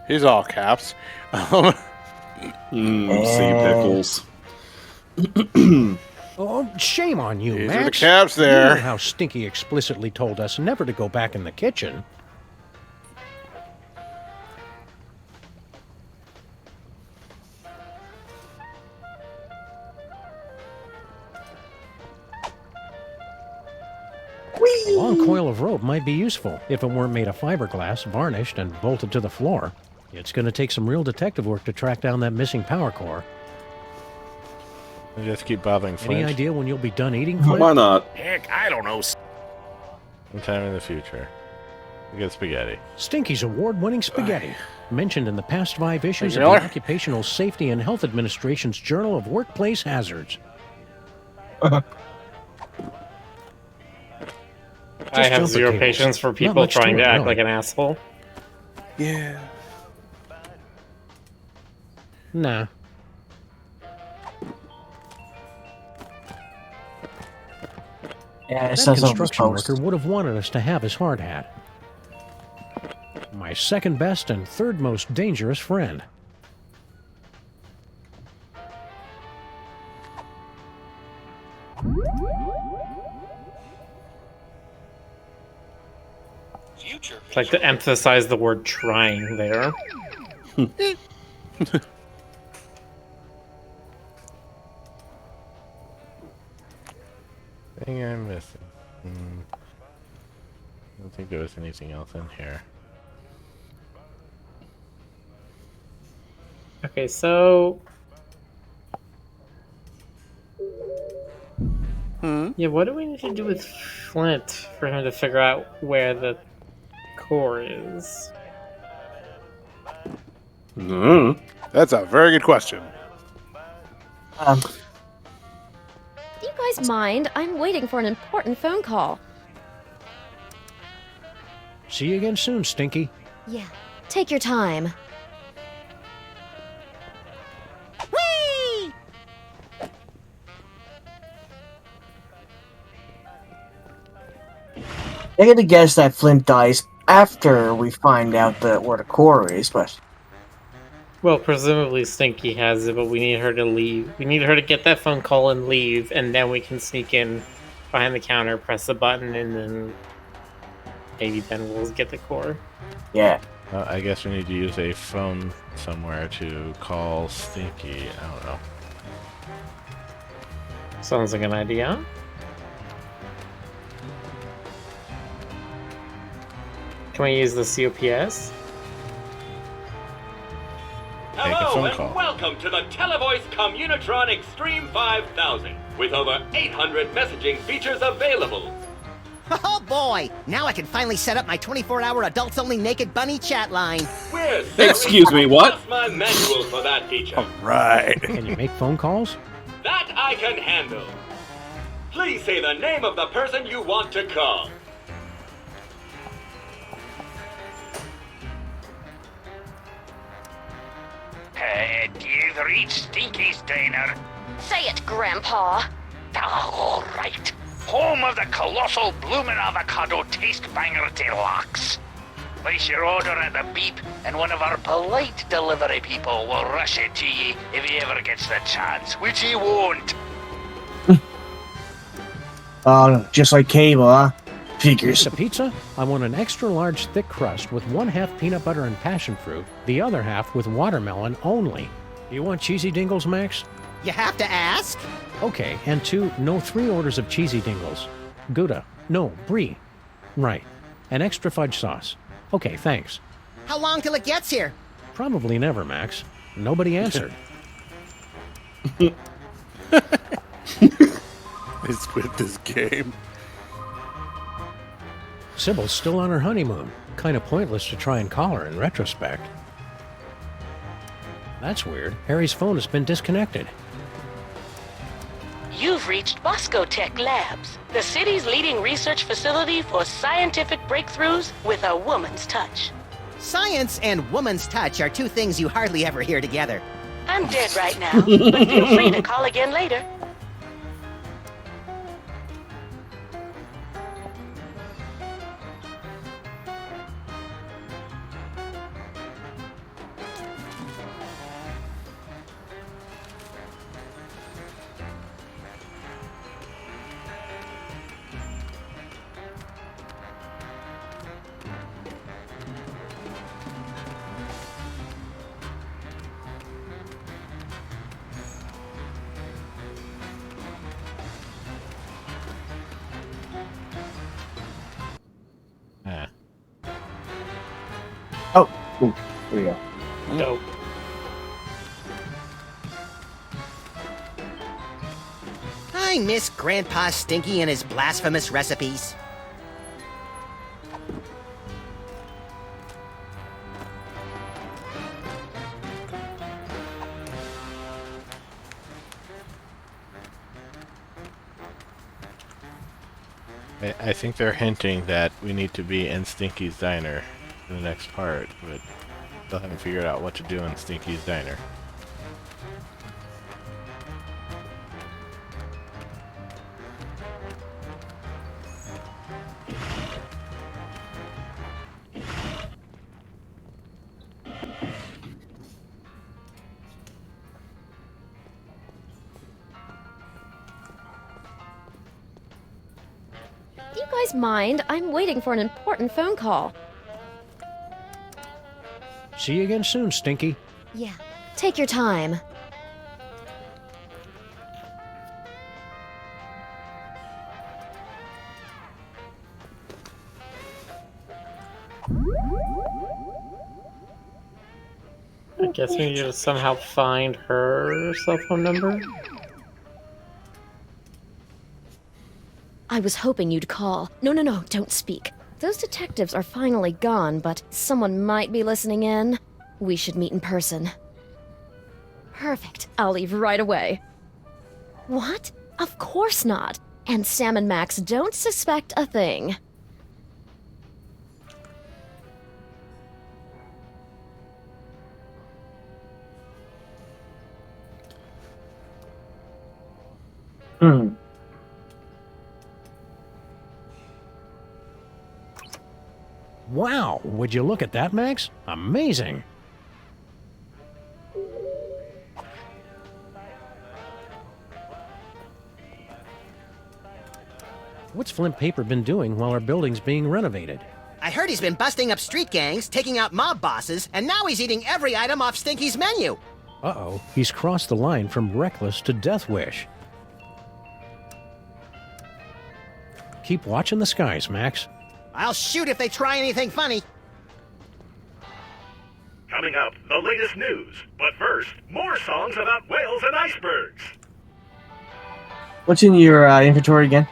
He's all caps. Sea pickles. Oh, shame on you, These Max. are the caps You there. know how Stinky explicitly told us never to go back in the kitchen. A long coil of rope might be useful if it weren't made of fiberglass, varnished, and bolted to the floor. It's going to take some real detective work to track down that missing power core. I just keep bothering Any Flinch. idea when you'll be done eating, Flint? Why not? Heck, I don't know. Sometime in the future. We get spaghetti. Stinky's award-winning spaghetti, mentioned in the past 5 issues of Miller? the Occupational Safety and Health Administration's Journal of Workplace Hazards. I have jump the zero cables. patience for Not people much trying to to it, act really. like an asshole. Yeah. Nah. Yeah, it That says on this construction post. worker would have wanted us to have his hard hat. My second best and third most dangerous friend. I'd like to emphasize the word trying there. Thing I'm missing. I don't think there was anything else in here. Okay, so yeah, what do we need to do with Flint for him to figure out where the core is? That's a very good question. Do you guys mind? I'm waiting for an important phone call. See you again soon, Stinky. Yeah, take your time. Whee! I get to guess that Flint dies after we find out where the core is, but Well, presumably Stinky has it, but we need her to leave. We need her to get that phone call and leave, and then we can sneak in behind the counter, press the button, and then maybe then we'll get the core. yeah. I guess we need to use a phone somewhere to call Stinky. I don't know. Sounds like an idea. Can we use the COPS? Hello and welcome to the Televoice Communitron Extreme 5000 with over 800 messaging features available. Oh boy! Now I can finally set up my 24-hour adults-only naked bunny chat line. Where's Excuse me, what? my manual for that feature? Right. Can you make phone calls? That I can handle. Please say the name of the person you want to call. You've reached Stinky's Diner. Say it, Grandpa. All right. Home of the colossal bloomin' avocado taste banger deluxe. Place your order at the beep, and one of our polite delivery people will rush it to ye if he ever gets the chance, which he won't. Oh, just like cable, huh? Figures. The pizza? I want an extra large thick crust with 1/2 peanut butter and passion fruit, the other half with watermelon only. You want cheesy dingles, Max? You have to ask? Okay, and 3 orders of cheesy dingles. Gouda. No, brie. Right. An extra fudge sauce. Okay, thanks. How long till it gets here? Probably never, Max. Nobody answered. It's with this game. Sybil's still on her honeymoon. Kind of pointless to try and call her in retrospect. That's weird. Harry's phone has been disconnected. You've reached Bosco Tech Labs, the city's leading research facility for scientific breakthroughs with a woman's touch. Science and woman's touch are two things you hardly ever hear together. I'm dead right now, but feel free to call again later. Oh, ooh, there we go. Dope. I miss Grandpa Stinky and his blasphemous recipes. I think they're hinting that we need to be in Stinky's Diner in the next part, but still haven't figured out what to do in Stinky's Diner. Do you guys mind? I'm waiting for an important phone call. See you again soon, Stinky. Yeah, take your time. Guess we need to somehow find her cell phone number. I was hoping you'd call. No, don't speak. Those detectives are finally gone, but someone might be listening in. We should meet in person. Perfect. I'll leave right away. What? Of course not. And Sam and Max don't suspect a thing. Wow, would you look at that, Max? Amazing. What's Flint Paper been doing while our building's being renovated? I heard he's been busting up street gangs, taking out mob bosses, and now he's eating every item off Stinky's menu. Uh-oh, he's crossed the line from reckless to death wish. Keep watching the skies, Max. I'll shoot if they try anything funny. Coming up, the latest news. But first, more songs about whales and icebergs. What's in your inventory again?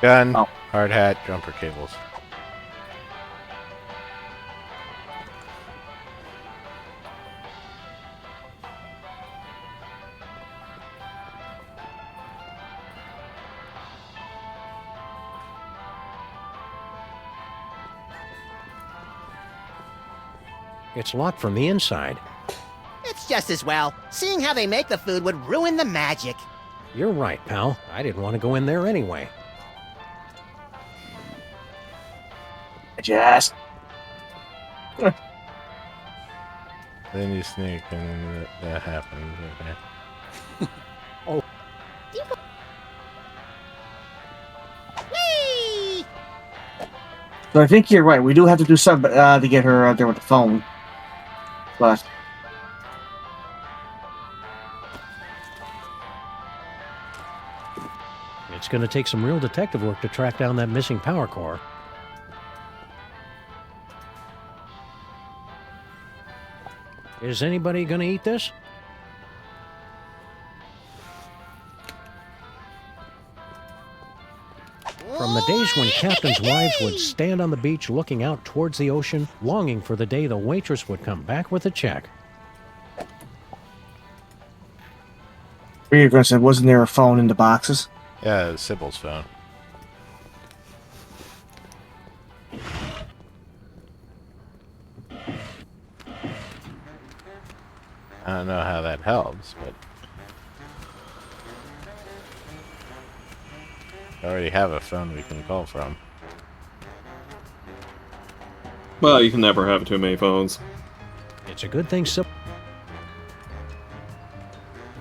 Gun, hard hat, jumper cables. It's locked from the inside. It's just as well. Seeing how they make the food would ruin the magic. You're right, pal. I didn't want to go in there anyway. Just. Then you sneak and that happens. Okay. Oh. Whee! So I think you're right. We do have to do something to get her out there with the phone. But it's going to take some real detective work to track down that missing power core. Is anybody going to eat this? From the days when captains' wives would stand on the beach looking out towards the ocean, longing for the day the waitress would come back with a check. you're going to say, wasn't there a phone in the boxes? Yeah, it was Sybil's phone. I don't know how that helps, but I already have a phone we can call from. Well, you can never have too many phones. It's a good thing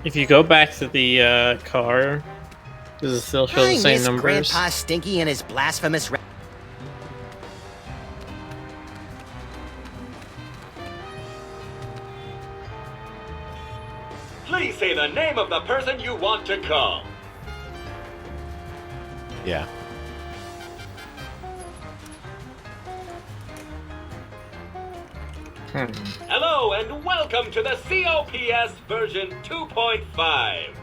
If you go back to the car, does it still show the same miss numbers? Grandpa Stinky and his blasphemous. Please say the name of the person you want to call. Yeah. Hello and welcome to the COPS version 2.5.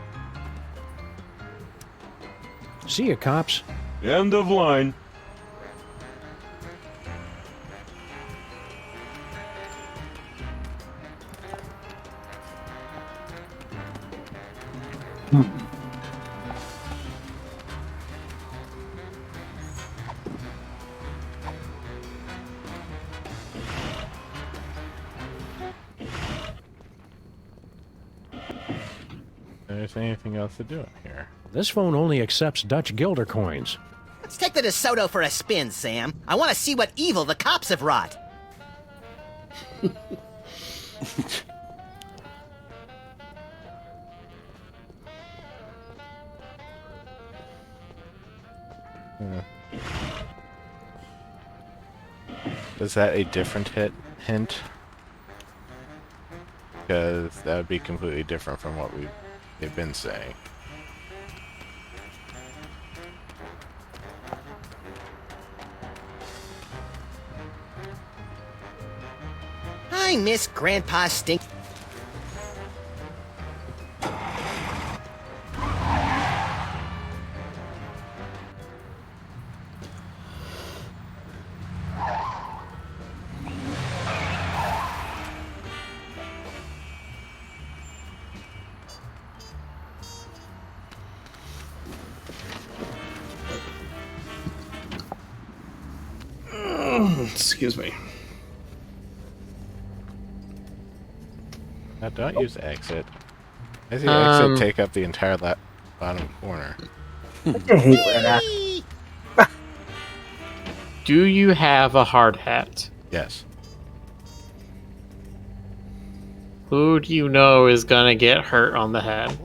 See ya, cops. End of line. There's anything else to do in here? This phone only accepts Dutch guilder coins. Let's take the DeSoto for a spin, Sam. I want to see what evil the cops have wrought. Is that a different hint? Because that would be completely different from what they've been saying. I miss Grandpa Stinky. Excuse me. Now don't use exit. I see exit take up the entire bottom corner. I hate that. Do you have a hard hat? Yes. Who do you know is gonna get hurt on the head?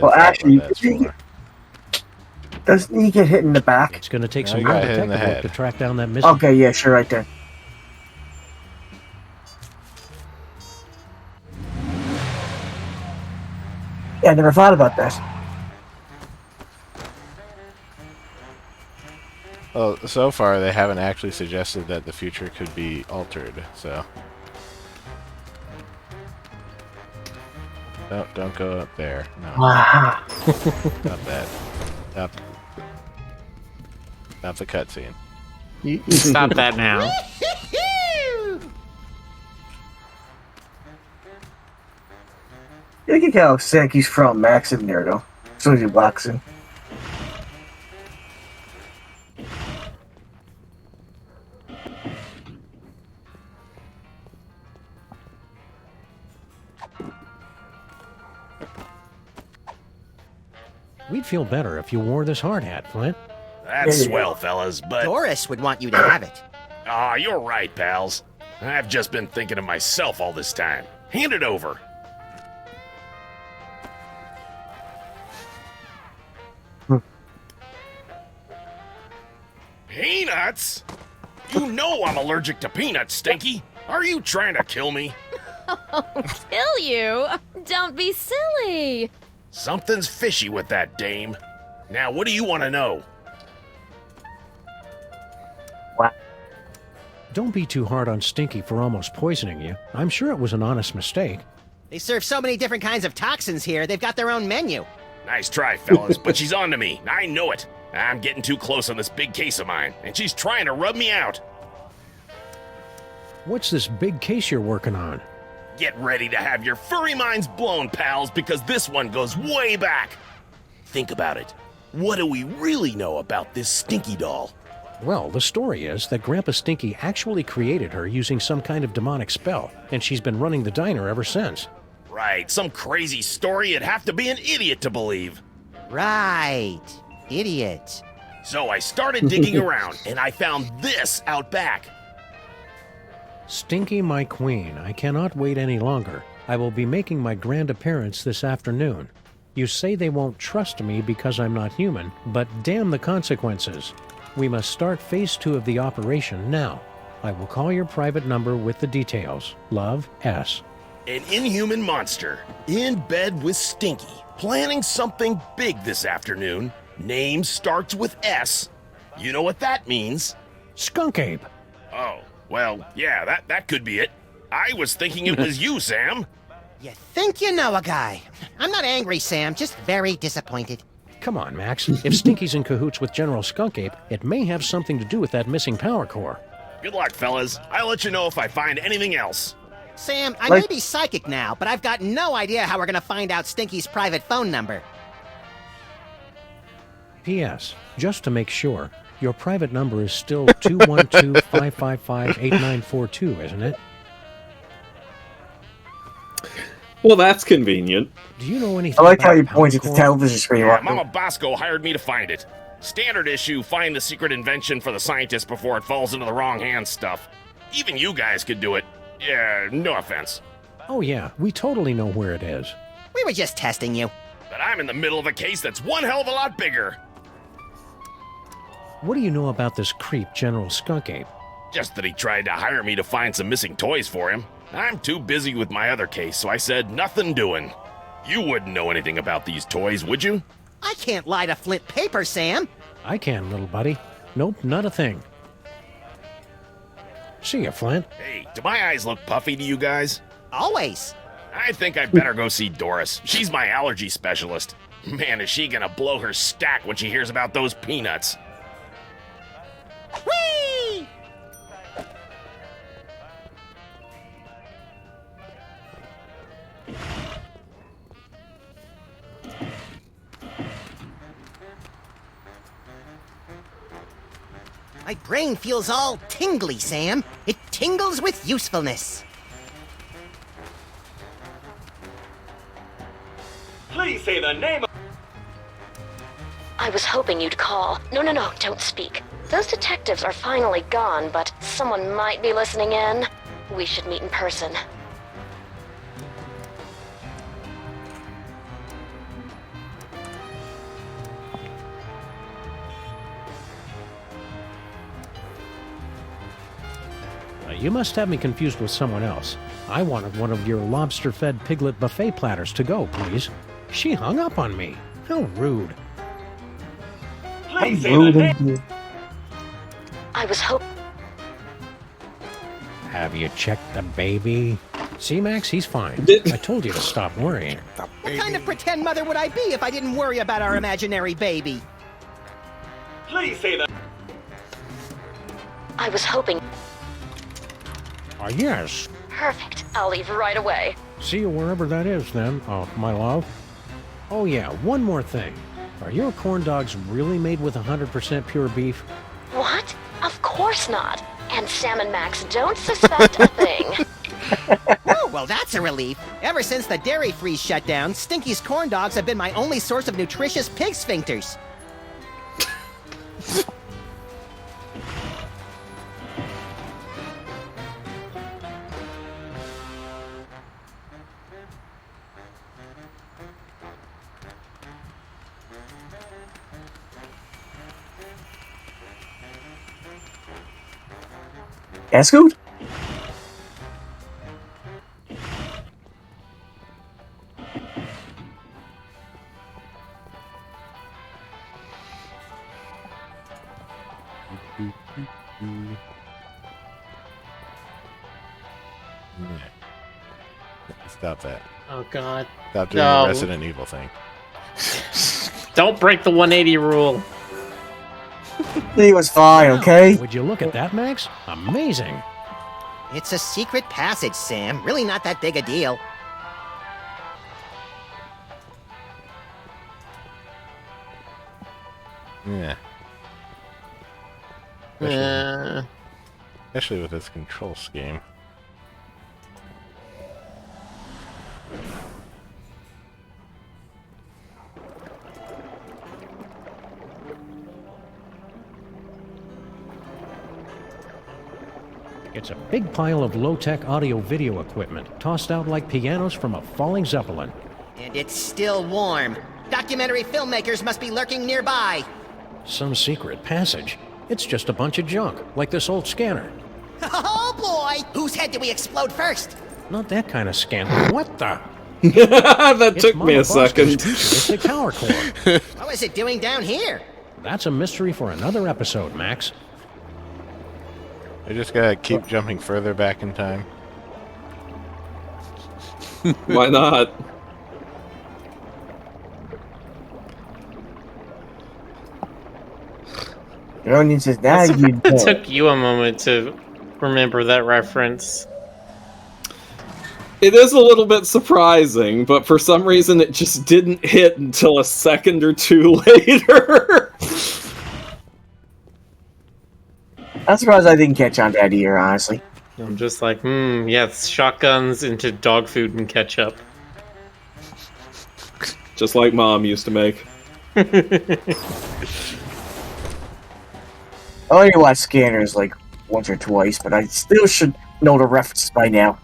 Well, actually, doesn't he get hit in the back? It's going to take No, some you real got hit in the detective work head. to track down that missing. Okay, yeah, sure, right there. Yeah, I never thought about that. Well, so far they haven't actually suggested that the future could be altered, so... Don't go up there. No. Wow. Not that. Not the cutscene. You stop that now. You can tell Stinky's from Max in there, though. As soon as he walks in. We'd feel better if you wore this hard hat, Flint. That's swell, fellas, but... Doris would want you to have it. Aw, you're right, pals. I've just been thinking of myself all this time. Hand it over. Peanuts? You know I'm allergic to peanuts, Stinky. Are you trying to kill me? Kill you? Don't be silly. Something's fishy with that dame. Now, what do you want to know? Don't be too hard on Stinky for almost poisoning you. I'm sure it was an honest mistake. They serve so many different kinds of toxins here, they've got their own menu. Nice try, fellas, but she's on to me. I know it. I'm getting too close on this big case of mine, and she's trying to rub me out. What's this big case you're working on? Get ready to have your furry minds blown, pals, because this one goes way back. Think about it. What do we really know about this Stinky doll? Well, the story is that Grandpa Stinky actually created her using some kind of demonic spell, and she's been running the diner ever since. Right, some crazy story you'd have to be an idiot to believe. Right, idiot. So I started digging around, and I found this out back. Stinky, my queen, I cannot wait any longer. I will be making my grand appearance this afternoon. You say they won't trust me because I'm not human, but damn the consequences. We must start phase 2 of the operation now. I will call your private number with the details. Love, S. An inhuman monster, in bed with Stinky, planning something big this afternoon. Name starts with S. You know what that means? Skunk ape. Oh, well, yeah, that could be it. I was thinking it was you, Sam. You think you know a guy. I'm not angry, Sam, just very disappointed. Come on, Max. If Stinky's in cahoots with General Skunk Ape, it may have something to do with that missing power core. Good luck, fellas. I'll let you know if I find anything else. Sam, I may be psychic now, but I've got no idea how we're gonna find out Stinky's private phone number. P.S. Just to make sure, your private number is still 212-555-8942, isn't it? Well, that's convenient. Do you know anything I like how about you pointed to the television screen. Yeah, Mama Bosco hired me to find it. Standard issue, find the secret invention for the scientist before it falls into the wrong hands stuff. Even you guys could do it. Yeah, no offense. Oh yeah, we totally know where it is. We were just testing you. But I'm in the middle of a case that's one hell of a lot bigger. What do you know about this creep, General Skunk Ape? Just that he tried to hire me to find some missing toys for him. I'm too busy with my other case, so I said nothing doing. You wouldn't know anything about these toys, would you? I can't lie to Flint paper, Sam. I can, little buddy. Nope, not a thing. See ya, Flint. Hey, do my eyes look puffy to you guys? Always. I think I'd better go see Doris. She's my allergy specialist. Man, is she gonna blow her stack when she hears about those peanuts. Whee! My brain feels all tingly, Sam. It tingles with usefulness. Please say the name of... I was hoping you'd call. No, don't speak. Those detectives are finally gone, but someone might be listening in. We should meet in person. You must have me confused with someone else. I wanted one of your lobster-fed piglet buffet platters to go, please. She hung up on me. How rude. Please say the name... I was hoping... Have you checked the baby? See, Max, he's fine. I told you to stop worrying. What kind of pretend mother would I be if I didn't worry about our imaginary baby? Please say the... I was hoping... Yes. Perfect. I'll leave right away. See you wherever that is, then, my love. Oh, yeah, one more thing. Are your corn dogs really made with 100% pure beef? What? Of course not. And Sam and Max don't suspect a thing. Oh, well, that's a relief. Ever since the dairy freeze shut down, Stinky's corn dogs have been my only source of nutritious pig sphincters. Escoot? Stop that. Oh, God. Stop doing the Resident Evil thing. Don't break the 180 rule. He was fine, okay? Would you look at that, Max? Amazing. It's a secret passage, Sam. Really not that big a deal. Yeah. Especially with this control scheme. It's a big pile of low-tech audio-video equipment, tossed out like pianos from a falling Zeppelin. And it's still warm. Documentary filmmakers must be lurking nearby. Some secret passage. It's just a bunch of junk, like this old scanner. Oh boy! Whose head did we explode first? Not that kind of scanner. What the? That It's took me Mama a second. Bosco's futuristic power core. What was it doing down here? That's a mystery for another episode, Max. I just gotta keep jumping further back in time. Why not? Your onion says, now you It know. took you a moment to remember that reference. It is a little bit surprising, but for some reason it just didn't hit until a second or two later. I'm surprised I didn't catch on to that either, honestly. I'm just like, yes, shotguns into dog food and ketchup. Just like Mom used to make. I only watched scanners like once or twice, but I still should know the references by now.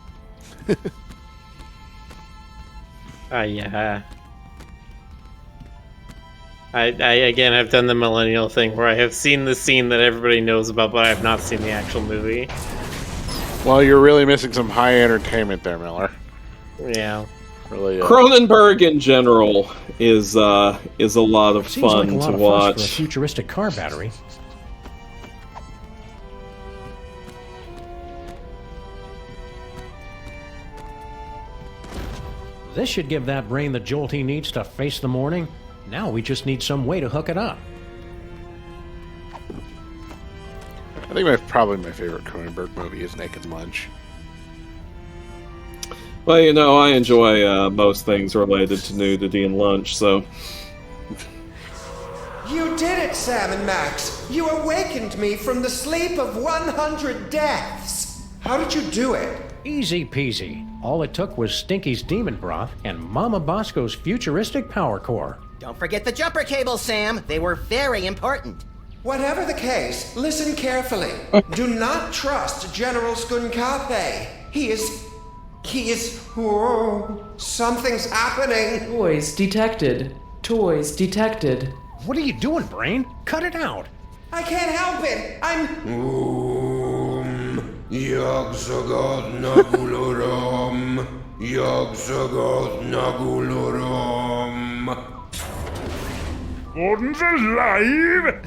Yeah. I again have done the millennial thing where I have seen the scene that everybody knows about, but I have not seen the actual movie. Well, you're really missing some high entertainment there, Miller. Yeah. Really, Cronenberg in general is a lot of Seems fun like a lot to of watch. fuss for a futuristic car battery. This should give that brain the jolt he needs to face the morning. Now we just need some way to hook it up. I think probably my favorite Cronenberg movie is Naked Lunch. Well, you know, I enjoy most things related to nudity and lunch, so... You did it, Sam and Max! You awakened me from the sleep of 100 deaths! How did you do it? Easy peasy. All it took was Stinky's demon broth and Mama Bosco's futuristic power core. Don't forget the jumper cables, Sam. They were very important. Whatever the case, listen carefully. Do not trust General Skunkape. He is... Whoa, something's happening. Toys detected. Toys detected. What are you doing, brain? Cut it out. I can't help it. I'm... Yagsagat Nagulorum. Yagsagat Nagulorum. Gordon's alive?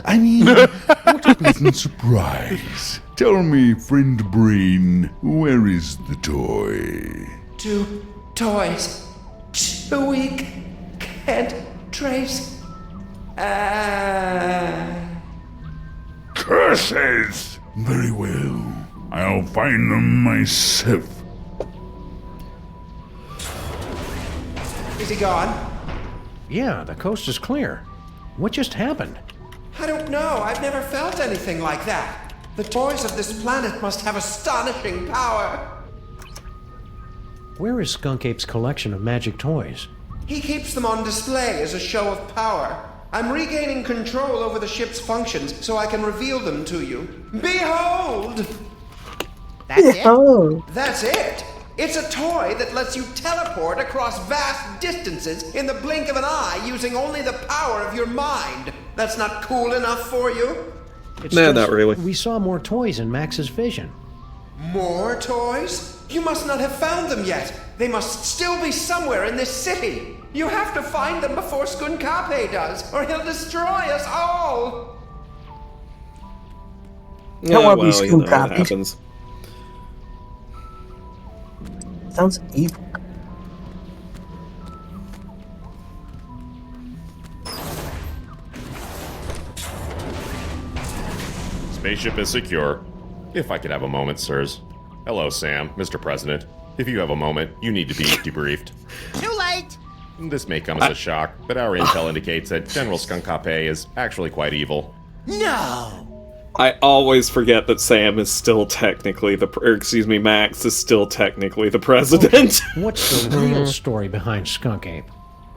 I mean, what a pleasant surprise. Tell me, friend Brain, where is the toy? 2 toys. 2 week. Can't trace. Curses! Very well. I'll find them myself. Is he gone? Yeah, the coast is clear. What just happened? I don't know. I've never felt anything like that. The toys of this planet must have astonishing power. Where is Skunkape's collection of magic toys? He keeps them on display as a show of power. I'm regaining control over the ship's functions so I can reveal them to you. Behold! That's it? That's it! It's a toy that lets you teleport across vast distances in the blink of an eye using only the power of your mind. That's not cool enough for you? Nah, not really. We saw more toys in Max's vision. More toys? You must not have found them yet. They must still be somewhere in this city. You have to find them before Skunkape does, or he'll destroy us all. Yeah, want to be well, you know, it Skunkape. happens. Sounds evil. Spaceship is secure. If I could have a moment, sirs. Hello, Sam, Mr. President. If you have a moment, you need to be debriefed. Too late! This may come as a shock, but our intel indicates that General Skunkape is actually quite evil. No! I always forget that Sam is still technically Max is still technically the president. What's the real story behind Skunkape?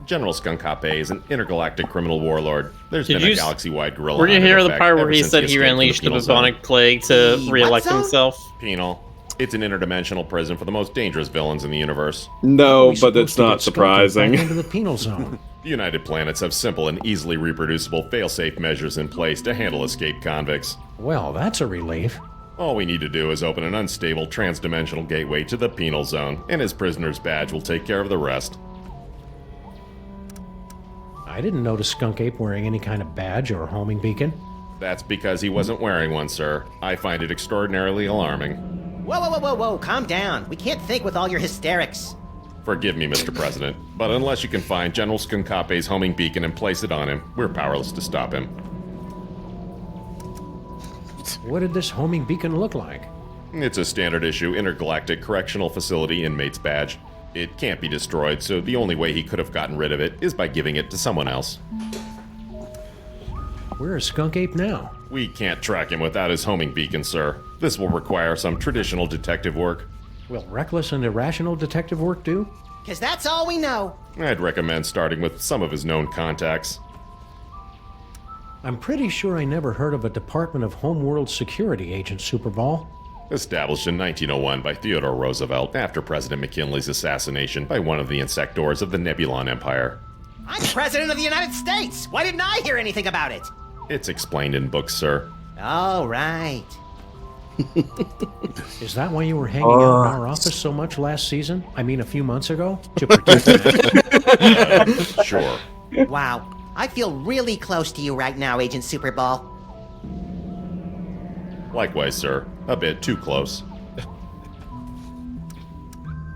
General Skunkape is an intergalactic criminal warlord. There's Did been you a galaxy-wide gorilla. Were you hunt in hear the effect part where ever he since said he escaped from unleashed the penal zone. bubonic plague to re-elect zone? himself? Penal. It's an interdimensional prison for the most dangerous villains in the universe. No, but it's not surprising. Into the penal zone. The United Planets have simple and easily reproducible fail-safe measures in place to handle escaped convicts. Well, that's a relief. All we need to do is open an unstable trans-dimensional gateway to the penal zone, and his prisoner's badge will take care of the rest. I didn't notice Skunkape wearing any kind of badge or homing beacon. That's because he wasn't wearing one, sir. I find it extraordinarily alarming. Whoa, calm down. We can't think with all your hysterics. Forgive me, Mr. President, but unless you can find General Skunkape's homing beacon and place it on him, we're powerless to stop him. What did this homing beacon look like? It's a standard issue intergalactic correctional facility inmate's badge. It can't be destroyed, so the only way he could have gotten rid of it is by giving it to someone else. Where is Skunkape now? We can't track him without his homing beacon, sir. This will require some traditional detective work. Will reckless and irrational detective work do? Because that's all we know. I'd recommend starting with some of his known contacts. I'm pretty sure I never heard of a Department of Homeworld Security agent, Superball. Established in 1901 by Theodore Roosevelt after President McKinley's assassination by one of the insectors of the Nebulon Empire. I'm President of the United States. Why didn't I hear anything about it? It's explained in books, sir. Oh, right. Is that why you were hanging out in our office so much last season? I mean, a few months ago? To protect Max? Sure. Wow. I feel really close to you right now, Agent Superball. Likewise, sir. A bit too close.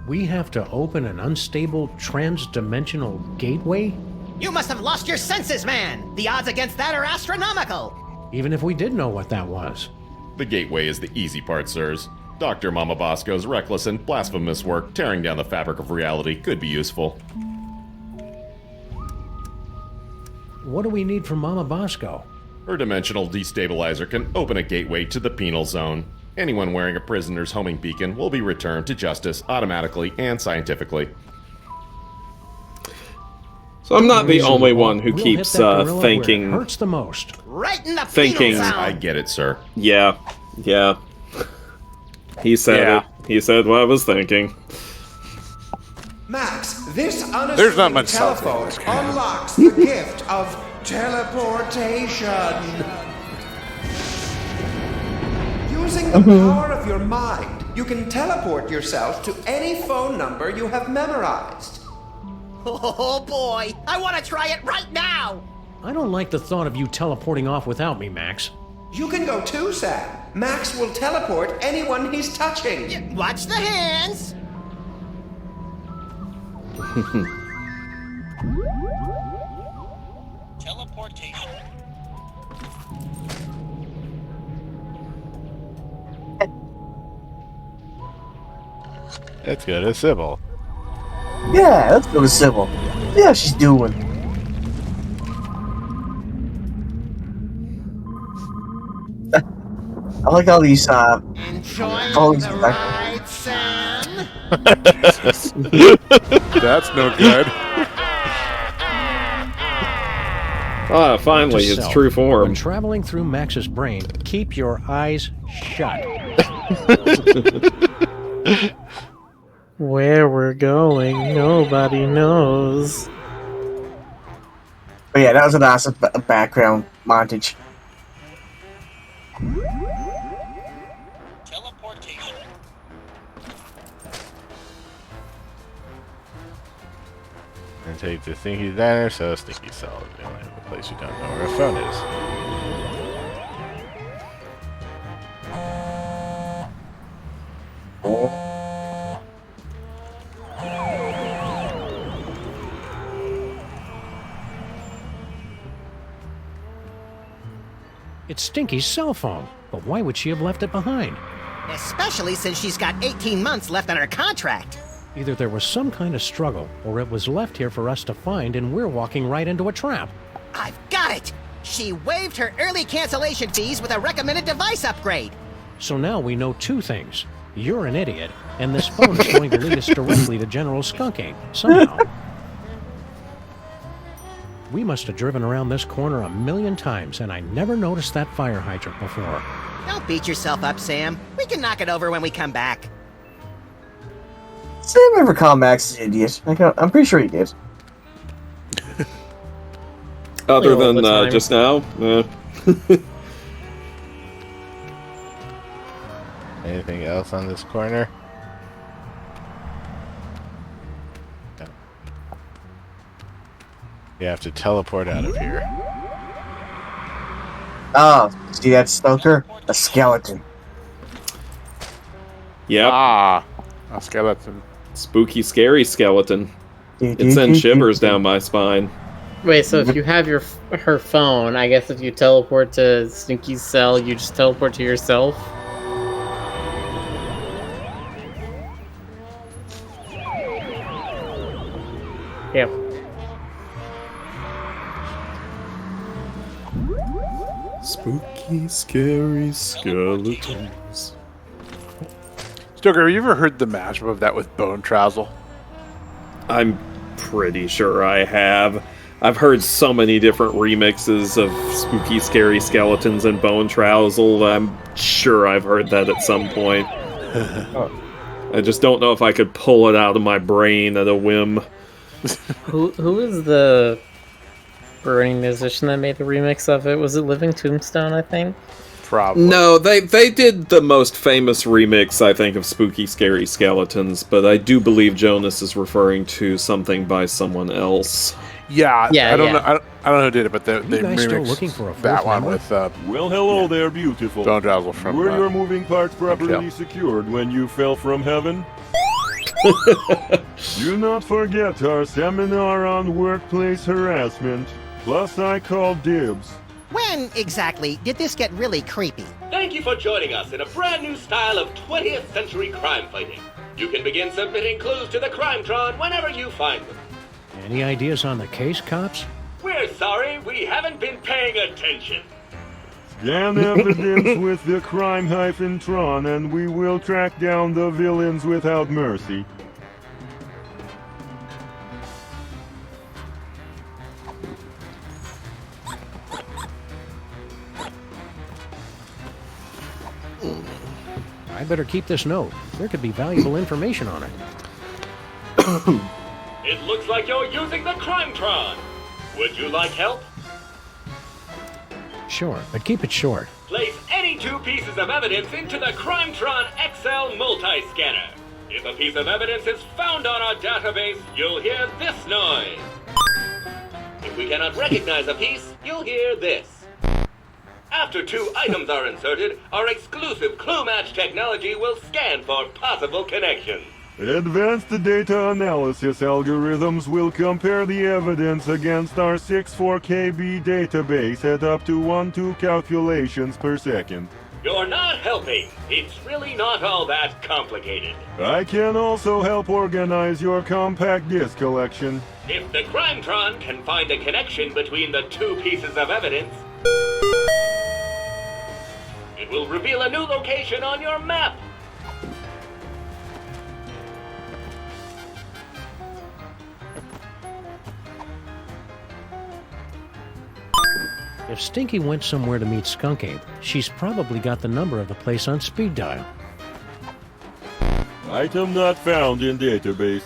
We have to open an unstable trans-dimensional gateway? You must have lost your senses, man! The odds against that are astronomical! Even if we did know what that was. The gateway is the easy part, sirs. Dr. Mama Bosco's reckless and blasphemous work tearing down the fabric of reality could be useful. What do we need from Mama Bosco? Her dimensional destabilizer can open a gateway to the penal zone. Anyone wearing a prisoner's homing beacon will be returned to justice automatically and scientifically. So I'm not the only one who keeps thinking. Hurts the most. Right in the Thinking. I get it, sir. Yeah. He said it. He said what I was thinking. Max, this There's not unassuming much telephone unlocks the gift of teleportation. Using the power of your mind, you can teleport yourself to any phone number you have memorized. Oh boy, I want to try it right now! I don't like the thought of you teleporting off without me, Max. You can go too, Sam. Max will teleport anyone he's touching. Watch the hands! Teleportation. Let's go to Sybil. Yeah, let's go to Sybil. Yeah, she's doing. I like all these Enjoying the ride, Sam? That's no good. Ah, finally, To it's self. true form. When traveling through Max's brain, keep your eyes shut. Where we're going, nobody knows. But yeah, that was an awesome background montage. Teleportation. And take the Stinky Diner, so Stinky Cell is the only place you don't know where a phone is. It's Stinky's cell phone, but why would she have left it behind? Especially since she's got 18 months left on her contract. Either there was some kind of struggle, or it was left here for us to find and we're walking right into a trap. I've got it! She waived her early cancellation fees with a recommended device upgrade. So now we know two things. You're an idiot, and this phone is going to lead us directly to General Skunking, somehow. We must have driven around this corner 1,000,000 times, and I never noticed that fire hydrant before. Don't beat yourself up, Sam. We can knock it over when we come back. Sam ever call Max an idiot? I'm pretty sure he did. Other all the than time. just now? Anything else on this corner? No. You have to teleport out of here. Oh, see that Stoker? A skeleton. Yep. Ah, a skeleton. Spooky, scary skeleton. It sends shivers down my spine. Wait, so if you have her phone, I guess if you teleport to Stinky's cell, you just teleport to yourself? Yep. Spooky, scary skeletons. Stoker, have you ever heard the mashup of that with Bone Trouser? I'm pretty sure I have. I've heard so many different remixes of Spooky, Scary Skeletons and Bone Trousel. I'm sure I've heard that at some point. I just don't know if I could pull it out of my brain at a whim. Who is the burning musician that made the remix of it? Was it Living Tombstone, I think? Probably. No, they did the most famous remix, I think, of Spooky Scary Skeletons, but I do believe Jonas is referring to something by someone else. Yeah, I don't know. I don't know who did it, but they guys still remixed looking for a that fourth one member? with. Well, hello there, beautiful. Bone Drowsel from. Were your moving parts properly Kill. secured when you fell from heaven? Do not forget our seminar on workplace harassment. Plus, I called dibs. When exactly did this get really creepy? Thank you for joining us in a brand new style of 20th century crime fighting. You can begin submitting clues to the Crimetron whenever you find them. Any ideas on the case, cops? We're sorry, we haven't been paying attention. Scan evidence with the crime-tron and we will track down the villains without mercy. I better keep this note. There could be valuable information on it. It looks like you're using the Crimetron. Would you like help? Sure, but keep it short. Place any two pieces of evidence into the Crimetron XL multi-scanner. If a piece of evidence is found on our database, you'll hear this noise. If we cannot recognize a piece, you'll hear this. After two items are inserted, our exclusive clue match technology will scan for possible connections. Advanced data analysis algorithms will compare the evidence against our 64KB database at up to 1-2 calculations per second. You're not helping. It's really not all that complicated. I can also help organize your compact disc collection. If the Crimetron can find a connection between the two pieces of evidence, it will reveal a new location on your map. If Stinky went somewhere to meet Skunk Ape, she's probably got the number of the place on speed dial. Item not found in database.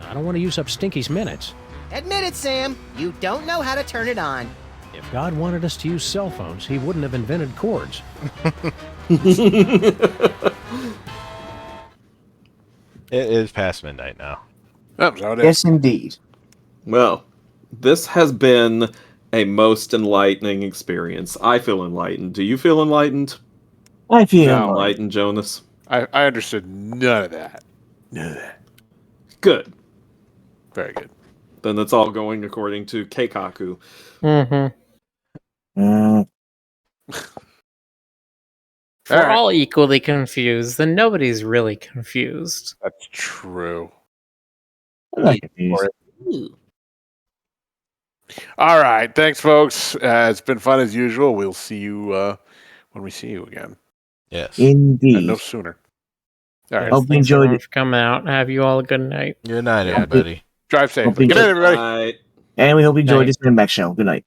I don't want to use up Stinky's minutes. Admit it, Sam. You don't know how to turn it on. If God wanted us to use cell phones, he wouldn't have invented cords. It is past midnight now. Yes, indeed. Well, this has been a most enlightening experience. I feel enlightened. Do you feel enlightened? I feel enlightened, Jonas. I understood none of that. None of that. Good. Very good. Then that's all going according to Keikaku. Mm-hmm. Mm. If we're all equally confused, then nobody's really confused. That's true. I like All right. Thanks, folks. It's been fun as usual. We'll see you when we see you again. Yes. Indeed. And no sooner. All right. Hope you Thanks enjoyed everyone it. for coming out. Have you all a good night. Good night, everybody. Drive safely. Hope you Good night, enjoyed- everybody. And we hope you enjoyed Night. this Max show. Good night.